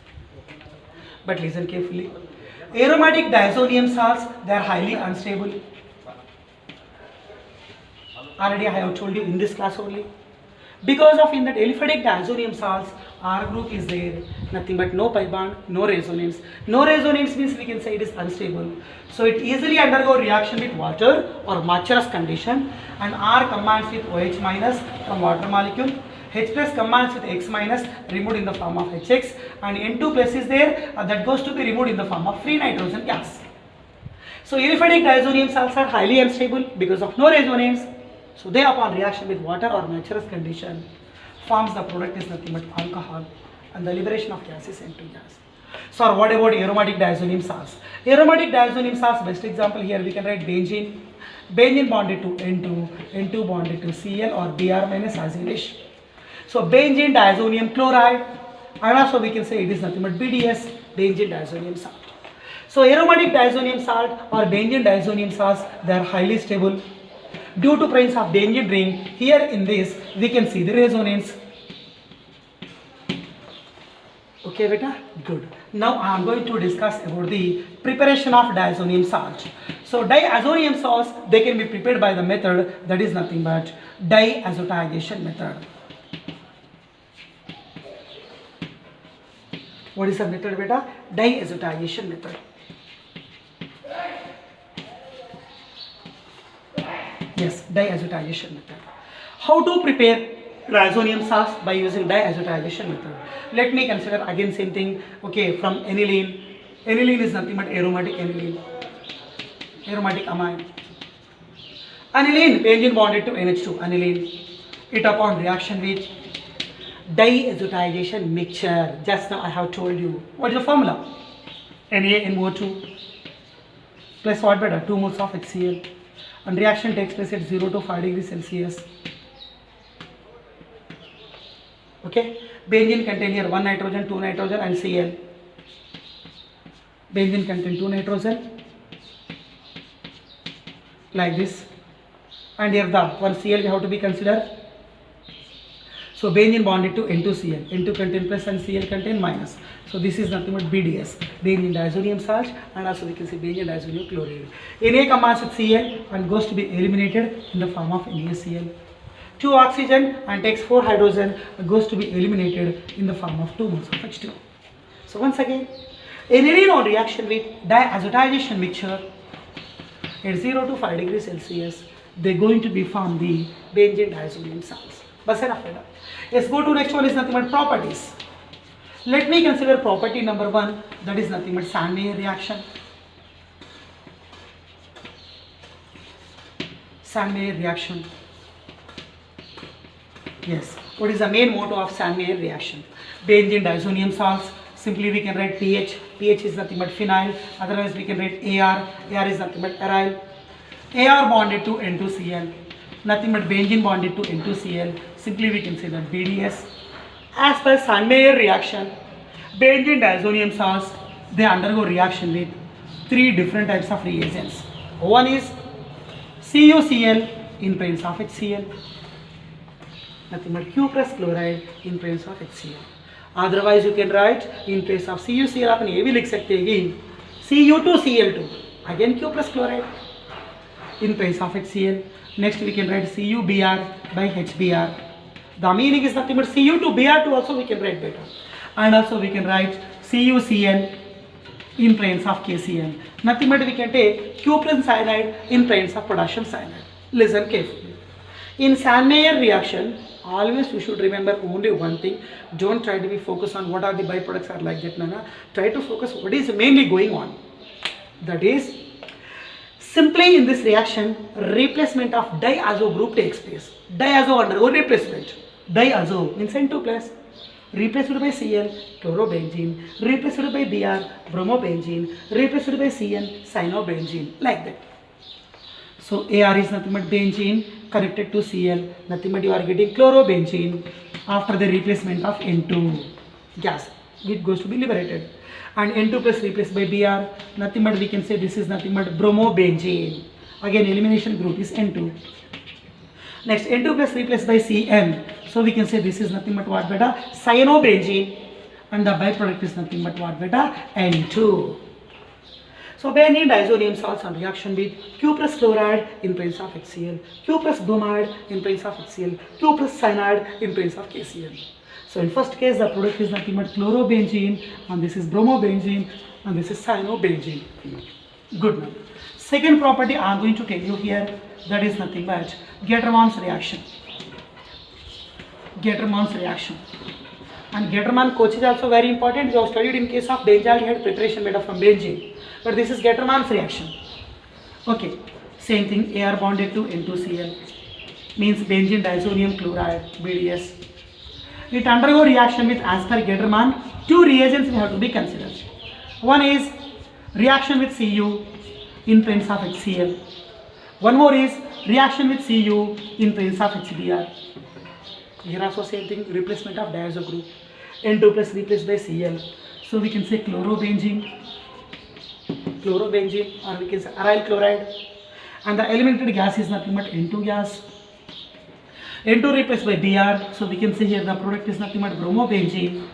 S1: But listen carefully. Aromatic diazonium salts, they are highly unstable. Already I have told you in this class only. Because of in that aliphatic diazonium salts, R group is there, nothing but no pi bond, no resonance. No resonance means we can say it is unstable. So it easily undergo reaction with water or Macher's condition, and R combines with OH minus from water molecule. H plus combines with X minus removed in the form of HX, and N2 plus is there that goes to be removed in the form of free nitrogen gas. So aliphatic diazonium salts are highly unstable because of no resonance. So they upon reaction with water or Macher's condition forms the product is nothing but alcohol, and the liberation of gas is N2 gas. So what about aromatic diazonium salts? Aromatic diazonium salts, best example here we can write benzene. Benzene bonded to N2, N2 bonded to Cl or Br minus as you wish. So benzene diazonium chloride, and also we can say it is nothing but BDS, benzene diazonium salt. So aromatic diazonium salt or benzene diazonium salts, they are highly stable. Due to presence of benzene ring, here in this we can see the resonance. Okay, beta? Good. Now I am going to discuss about the preparation of diazonium salt. So diazonium salts, they can be prepared by the method that is nothing but diazotization method. What is the method, beta? Diazotization method. Yes, diazotization method. How to prepare diazonium salts? By using diazotization method. Let me consider again same thing. Okay, from aniline. Aniline is nothing but aromatic aniline. Aromatic amine. Aniline, benzene bonded to NH2. Aniline. It upon reaction with diazotization mixture. Just now I have told you. What is the formula? NaNO2 plus what, beta? 2 moles of HCl. And reaction takes place at 0 to 5 degrees Celsius. Okay, benzene contain here 1 nitrogen, 2 nitrogen and Cl. Benzene contain 2 nitrogen like this, and here the one Cl we have to be considered. So benzene bonded to N2Cl, N2 contain plus and Cl contain minus. So this is nothing but BDS, benzene diazonium salt, and also we can say benzene diazonium chloride. Na combines with Cl and goes to be eliminated in the form of NaCl. 2 oxygen and takes 4 hydrogen and goes to be eliminated in the form of 2 moles of H2. So once again, aniline on reaction with diazotization mixture at 0 to 5 degrees Celsius, they are going to be formed the benzene diazonium salts. Bas enough. Let's go to next one is nothing but properties. Let me consider property number 1, that is nothing but Sand-Meyer reaction. Sand-Meyer reaction. Yes. What is the main motto of Sand-Meyer reaction? Benzene diazonium salts. Simply we can write PH. PH is nothing but phenyl. Otherwise we can write AR. AR is nothing but aryl. AR bonded to N2Cl. Nothing but benzene bonded to N2Cl. Simply we can say that BDS. As per Sand-Meyer reaction, benzene diazonium salts, they undergo reaction with 3 different types of reagents. One is CuCl in presence of HCl. Nothing but cuprous chloride in presence of HCl. Otherwise you can write in place of CuCl अपन ये भी लिख सकते हैं कि Cu2Cl2, again cuprous chloride in place of HCl. Next we can write CuBr by HBr. The meaning is nothing but Cu2Br2 also we can write better. And also we can write CuCl in presence of KCl. Nothing but we can take cuprin cyanide in presence of potassium cyanide. Listen carefully. In Sand-Meyer reaction, always you should remember only one thing. Don't try to be focused on what are the byproducts are like that. Nana. Try to focus what is mainly going on. That is, simply in this reaction, replacement of diazo group takes place. Diazo undergo replacement. Diazo means N2 plus, replaced by Cl, chlorobenzene, replaced by Br, bromobenzene, replaced by Cn, cyanobenzene, like that. So Ar is nothing but benzene connected to Cl, nothing but you are getting chlorobenzene after the replacement of N2 gas, which goes to be liberated. And N2 plus replaced by Br, nothing but we can say this is nothing but bromobenzene. Again elimination group is N2. Next N2 plus replaced by Cn, so we can say this is nothing but what, beta? Cyanobenzene, and the byproduct is nothing but what, beta? N2. So benzene diazonium salts on reaction with cuprous chloride in presence of HCl, cuprous bromide in presence of HCl, cuprous cyanide in presence of KCl. So in first case the product is nothing but chlorobenzene, and this is bromobenzene, and this is cyanobenzene. Good now. Second property I am going to tell you here, that is nothing but Gattermann's reaction. Gattermann's reaction. And Gattermann-Koch is also very important. We have studied in case of benzaldehyde preparation made up from benzene. But this is Gattermann's reaction. Okay, same thing, Ar bonded to N2Cl means benzene diazonium chloride, BDS. It undergo reaction with, as per Gattermann, 2 reagents we have to be considered. One is reaction with Cu in presence of HCl. One more is reaction with Cu in presence of HBr. Here also same thing, replacement of diazo group. N2 plus replaced by Cl. So we can say chlorobenzene, or we can say aryl chloride. And the eliminated gas is nothing but N2 gas. N2 replaced by Br, so we can say here the product is nothing but bromobenzene.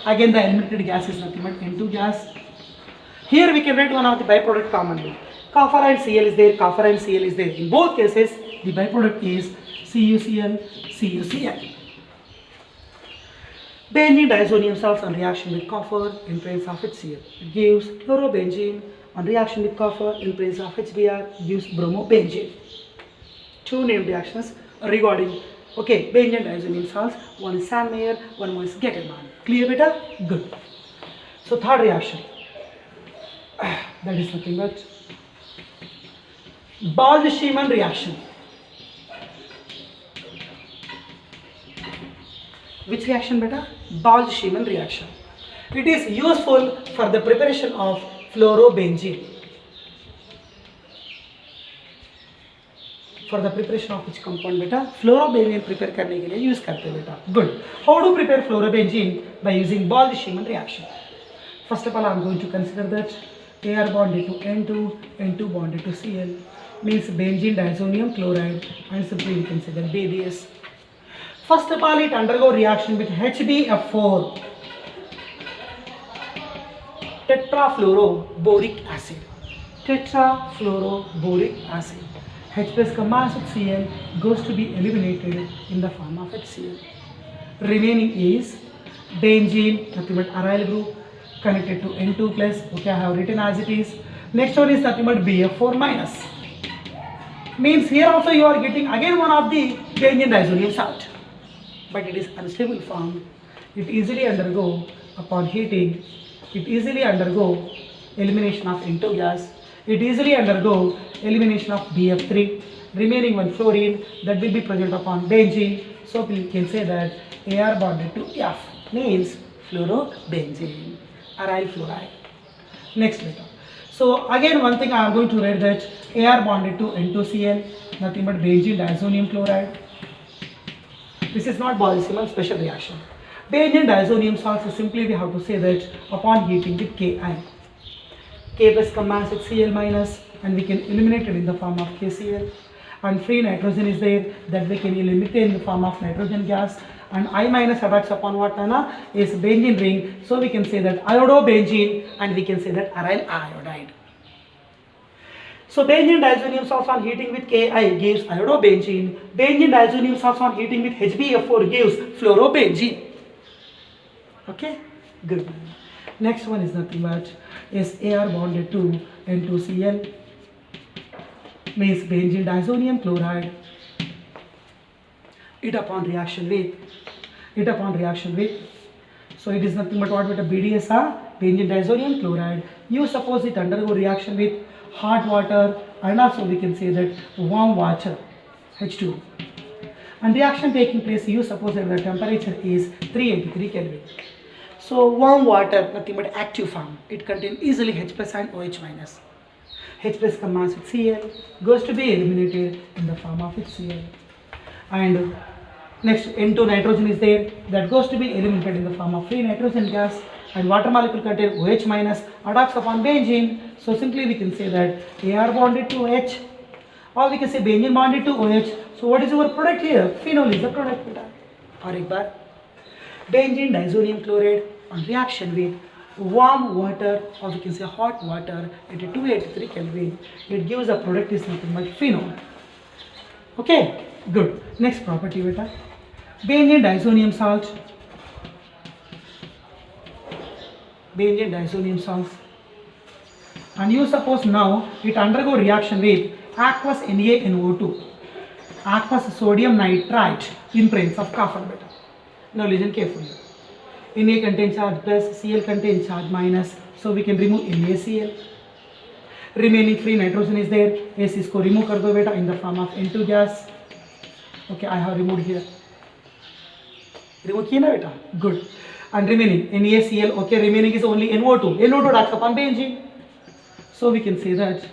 S1: Again, the eliminated gas is nothing but N2 gas. Here we can write one of the byproduct commonly. Copper and Cl is there, copper and Cl is there. In both cases, the byproduct is CuCl, CuCl. Benzene diazonium salts on reaction with copper in presence of HCl. It gives chlorobenzene. On reaction with copper in presence of HBr gives bromobenzene. Two named reactions regarding benzene diazonium salts. One is Sandmeyer, one is Gettelman. Clear beta? Good. So third reaction. That is nothing but Bald-Schiemann reaction. Which reaction beta? Bald-Schiemann reaction. It is useful for the preparation of fluorobenzene. For the preparation of which compound beta? Fluorobenzene prepare करने के लिए use करते हैं beta. Good. How to prepare fluorobenzene? By using Bald-Schiemann reaction. First of all, I am going to consider that Ar bonded to N2, N2 bonded to Cl means benzene diazonium chloride, and simply we consider BDS. First of all, it undergo reaction with HbF4, tetrafluoroboric acid. Tetrafluoroboric acid. H plus combines with Cl goes to be eliminated in the form of HCl. Remaining is benzene, nothing but aryl group, connected to N2 plus. Okay, I have written as it is. Next one is nothing but BF4 minus. Means here also you are getting again one of the benzene diazonium salt, but it is unstable form. It easily undergo upon heating. It easily undergo elimination of N2 gas. It easily undergo elimination of BF3. Remaining one fluorine that will be present upon benzene. So we can say that Ar bonded to F means fluorobenzene, aryl fluoride. Next beta. So again one thing I am going to write that Ar bonded to N2Cl, nothing but benzene diazonium chloride. This is not Bald-Schiemann special reaction. Benzene diazonium salts, so simply we have to say that upon heating with Ki, K plus combines with Cl minus, and we can eliminate it in the form of KCl. And free nitrogen is there that we can eliminate in the form of nitrogen gas. And I minus attacks upon what Nana is benzene ring, so we can say that iodobenzene, and we can say that aryl iodide. So benzene diazonium salts on heating with Ki gives iodobenzene. Benzene diazonium salts on heating with HbF4 gives fluorobenzene. Okay, good. Next one is nothing but is Ar bonded to N2Cl means benzene diazonium chloride. It upon reaction with, so it is nothing but what with a BDSR, benzene diazonium chloride. You suppose it undergo reaction with hot water, and also we can say that warm water, H2. And reaction taking place, you suppose that the temperature is 383 Kelvin. So warm water, nothing but active form. It contains easily H plus and OH minus. H plus combines with Cl, goes to be eliminated in the form of HCl. And next N2 nitrogen is there, that goes to be eliminated in the form of free nitrogen gas. And water molecule contains OH minus, attacks upon benzene. So simply we can say that Ar bonded to H, or we can say benzene bonded to OH. So what is our product here? Phenol is the product beta. Or एक बार benzene diazonium chloride on reaction with warm water, or we can say hot water at 283 Kelvin, it gives a product is nothing but phenol. Okay, good. Next property beta, benzene diazonium salt. Benzene diazonium salts, and you suppose now it undergo reaction with aqueous NaNO2, aqueous sodium nitrite in presence of copper beta. Now listen carefully. Na contains charge plus, Cl contains charge minus, so we can remove NaCl. Remaining free nitrogen is there, S इसको remove कर दो बेटा in the form of N2 gas. Okay, I have removed here. Remove किया ना बेटा? Good. And remaining NaCl, okay, remaining is only NO2. NO2 attacks upon benzene. So we can say that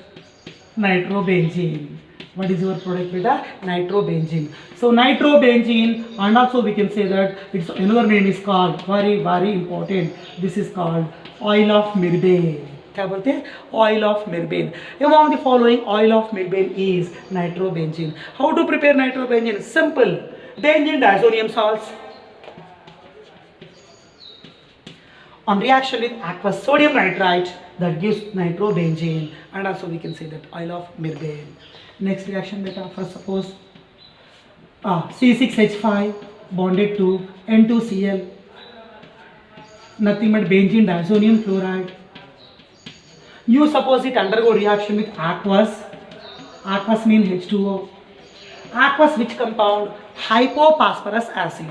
S1: nitrobenzene. What is your product beta? Nitrobenzene. So nitrobenzene, and also we can say that its another name is called, very very important, this is called oil of Mirben. क्या बोलते हैं? Oil of Mirben. Among the following, oil of Mirben is nitrobenzene. How to prepare nitrobenzene? Simple. Benzene diazonium salts. on reaction with aqueous sodium nitrite that gives nitrobenzene, and also we can say that oil of Mirgane. Next reaction beta, first suppose C6H5 bonded to N2Cl, nothing but benzene diazonium chloride. You suppose it undergo reaction with aqueous. Aqueous means H2O. Aqueous which compound? Hypophosphorus acid.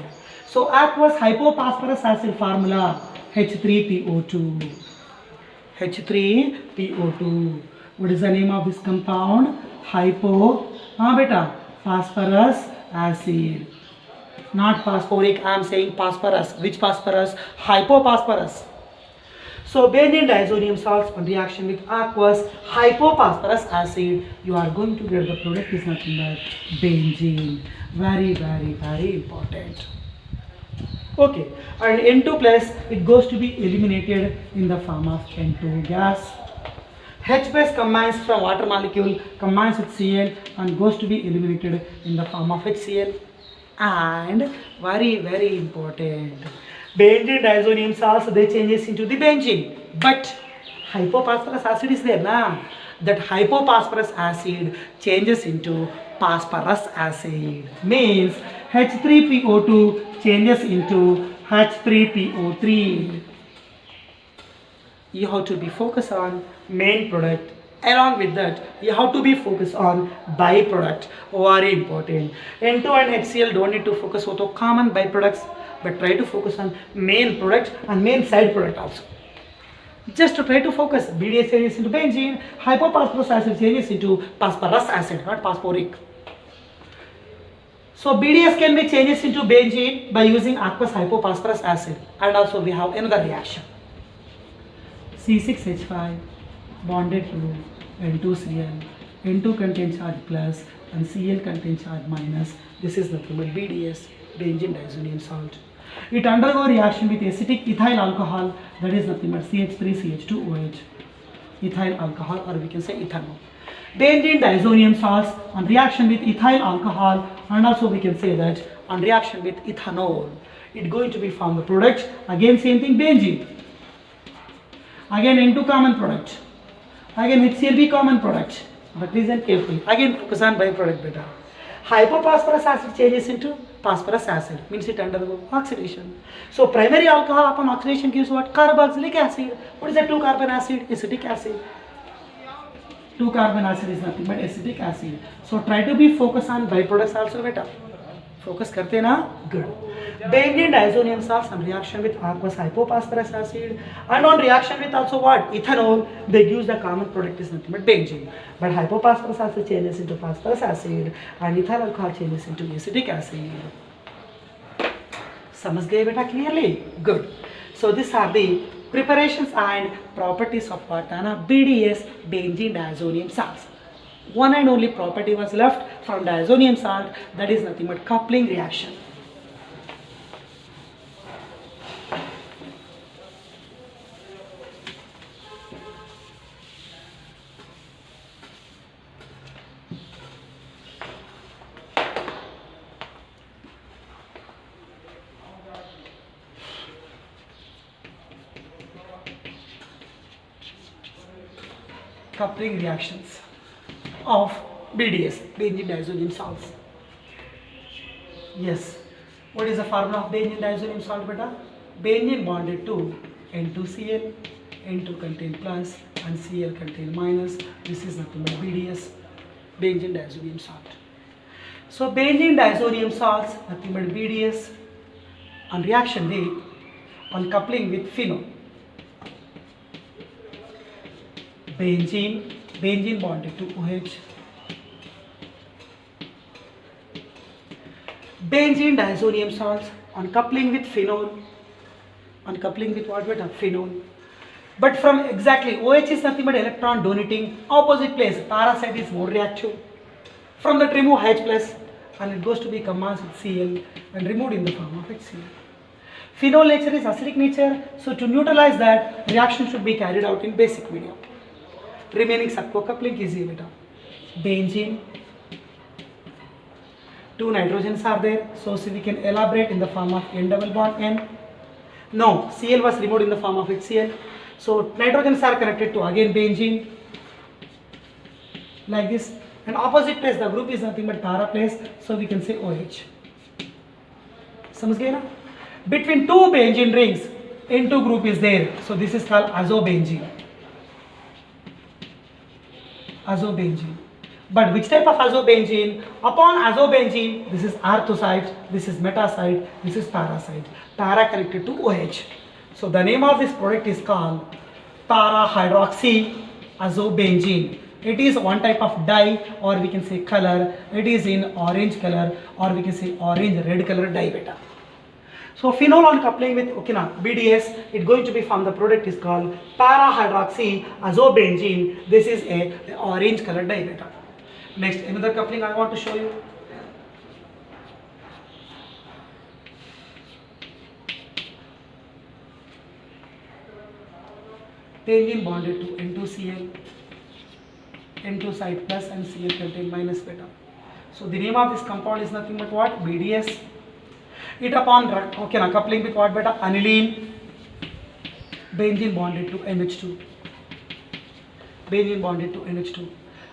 S1: So aqueous hypophosphorus acid formula H3PO2. H3PO2. What is the name of this compound? Phosphorus acid. Not phosphoric, I am saying phosphorus. Which phosphorus? Hypophosphorus. So benzene diazonium salts on reaction with aqueous hypophosphorus acid, you are going to get the product is nothing but benzene. Very, very, very important. Okay, and N2 plus, it goes to be eliminated in the form of N2 gas. H plus combines from water molecule, combines with Cl and goes to be eliminated in the form of HCl. And very, very important, benzene diazonium salts, they changes into the benzene, but hypophosphorus acid is there na, that hypophosphorus acid changes into phosphorus acid, means H3PO2 changes into H3PO3. You have to be focused on main product, along with that you have to be focused on byproduct, very important. N2 and HCl don't need to focus on common byproducts, but try to focus on main product and main side product also. Just to try to focus, BDS changes into benzene, hypophosphorus acid changes into phosphorus acid, not phosphoric. So BDS can be changes into benzene by using aqueous hypophosphorus acid, and also we have another reaction. C6H5 bonded to N2Cl, N2 contains charge plus and Cl contains charge minus. This is nothing but BDS, benzene diazonium salt. It undergo reaction with acetic ethyl alcohol, that is nothing but CH3CH2OH, ethyl alcohol, or we can say ethanol. Benzene diazonium salts on reaction with ethyl alcohol, and also we can say that on reaction with ethanol, it going to be form the product. Again same thing, benzene. Again N2 common product. Again HCl common product. But listen carefully. Again focus on byproduct beta. Hypophosphorus acid changes into phosphorus acid, means it undergoes oxidation. So primary alcohol upon oxidation gives what? Carboxylic acid. What is a 2-carbon acid? Acetic acid. 2-carbon acid is nothing but acetic acid. So try to be focused on byproducts also beta. Focus karte na? Good. Benzene diazonium salts on reaction with aqueous hypophosphorus acid, and on reaction with also what? Ethanol, they use the common product is nothing but benzene. But hypophosphorus acid changes into phosphorus acid and ethyl alcohol changes into acetic acid. समझ गए बेटा clearly? Good. So these are the preparations and properties of what? BDS, benzene diazonium salts. One and only property was left from diazonium salt, that is nothing but coupling reaction. Coupling reactions of BDS, benzene diazonium salts. Yes, what is the formula of benzene diazonium salt beta? Benzene bonded to N2Cl, N2 contain plus and Cl contain minus. This is nothing but BDS, benzene diazonium salt. So benzene diazonium salts, nothing but BDS, on reaction with, on coupling with phenol. Benzene bonded to OH. Benzene diazonium salts on coupling with phenol. On coupling with what? Phenol. But from exactly OH is nothing but electron donating, opposite place. Para side is more reactive. From that remove H plus and it goes to be combined with Cl and removed in the form of HCl. Phenol nature is acidic nature, so to neutralize that, reaction should be carried out in basic medium. Remaining subcoupling is beta. Benzene, 2 nitrogens are there, so we can elaborate in the form of N double bond N. No, Cl was removed in the form of HCl. So nitrogens are connected to again benzene like this, and opposite place the group is nothing but para place, so we can say OH. समझ गए ना? Between two benzene rings, N2 group is there, so this is called azobenzene. Azobenzene. But which type of azobenzene? Upon azobenzene, this is ortho site, this is meta site, this is para site. Para connected to OH. So the name of this product is called para hydroxy azobenzene. It is one type of dye, or we can say color. It is in orange color, or we can say orange red color dye beta. So phenol on coupling with BDS, it's going to be from the product is called para hydroxy azobenzene. This is a orange color dye beta. Next, another coupling I want to show you. Benzene bonded to N2Cl, N2 side plus and Cl contain minus beta. So the name of this compound is nothing but what? BDS. It upon coupling with what beta? Aniline. Benzene bonded to NH2. Benzene bonded to NH2.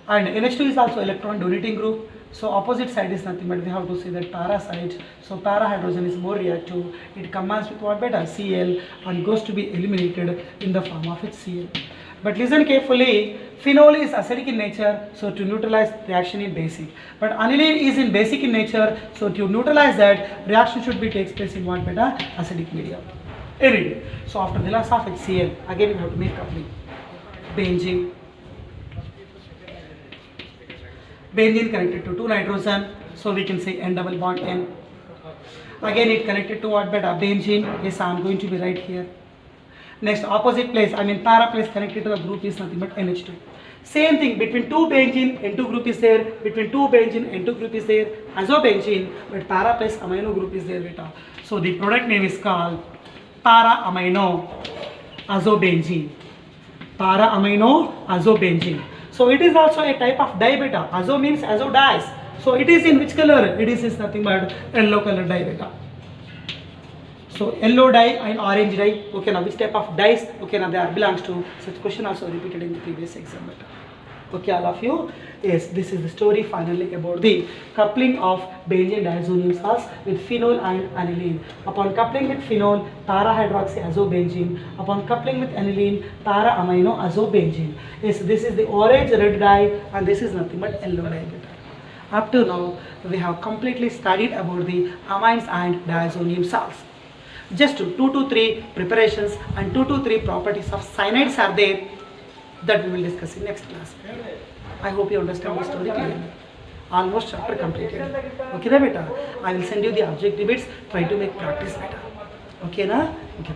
S1: And NH2 is also electron donating group. So opposite side is nothing but we have to say that para side. So para hydrogen is more reactive. It combines with what beta? Cl, and goes to be eliminated in the form of HCl. But listen carefully, phenol is acidic in nature, so to neutralize reaction in basic. But aniline is in basic in nature, so to neutralize that reaction should be takes place in what beta? Acidic medium. Anyway, so after the loss of HCl, again we have to make coupling. Benzene. Benzene connected to 2 nitrogen, so we can say N double bond N. Again it connected to what beta? Benzene. Yes, I am going to be right here. Next, opposite place, para place connected to the group is nothing but NH2. Same thing, between 2 benzene, N2 group is there, between 2 benzene, N2 group is there, azobenzene, but para place amino group is there beta. So the product name is called para amino azobenzene. Para amino azobenzene. So it is also a type of dye beta. Azo means azo dyes. So it is in which color? It is nothing but yellow color dye beta. So yellow dye and orange dye, okay, now which type of dyes, okay, now they are belongs to, such question also repeated in the previous exam beta. Okay, all of you, yes, this is the story finally about the coupling of benzene diazonium salts with phenol and aniline. Upon coupling with phenol, para hydroxy azobenzene. Upon coupling with aniline, para amino azobenzene. Yes, this is the orange red dye, and this is nothing but yellow dye beta. Up to now, we have completely studied about the amines and diazonium salts. Just 2 to 3 preparations and 2 to 3 properties of cyanides are there that we will discuss in next class. I hope you understand the story clearly. Almost chapter completed. Okay na beta? I will send you the objective bits. Try to make practice better. Okay na? Okay.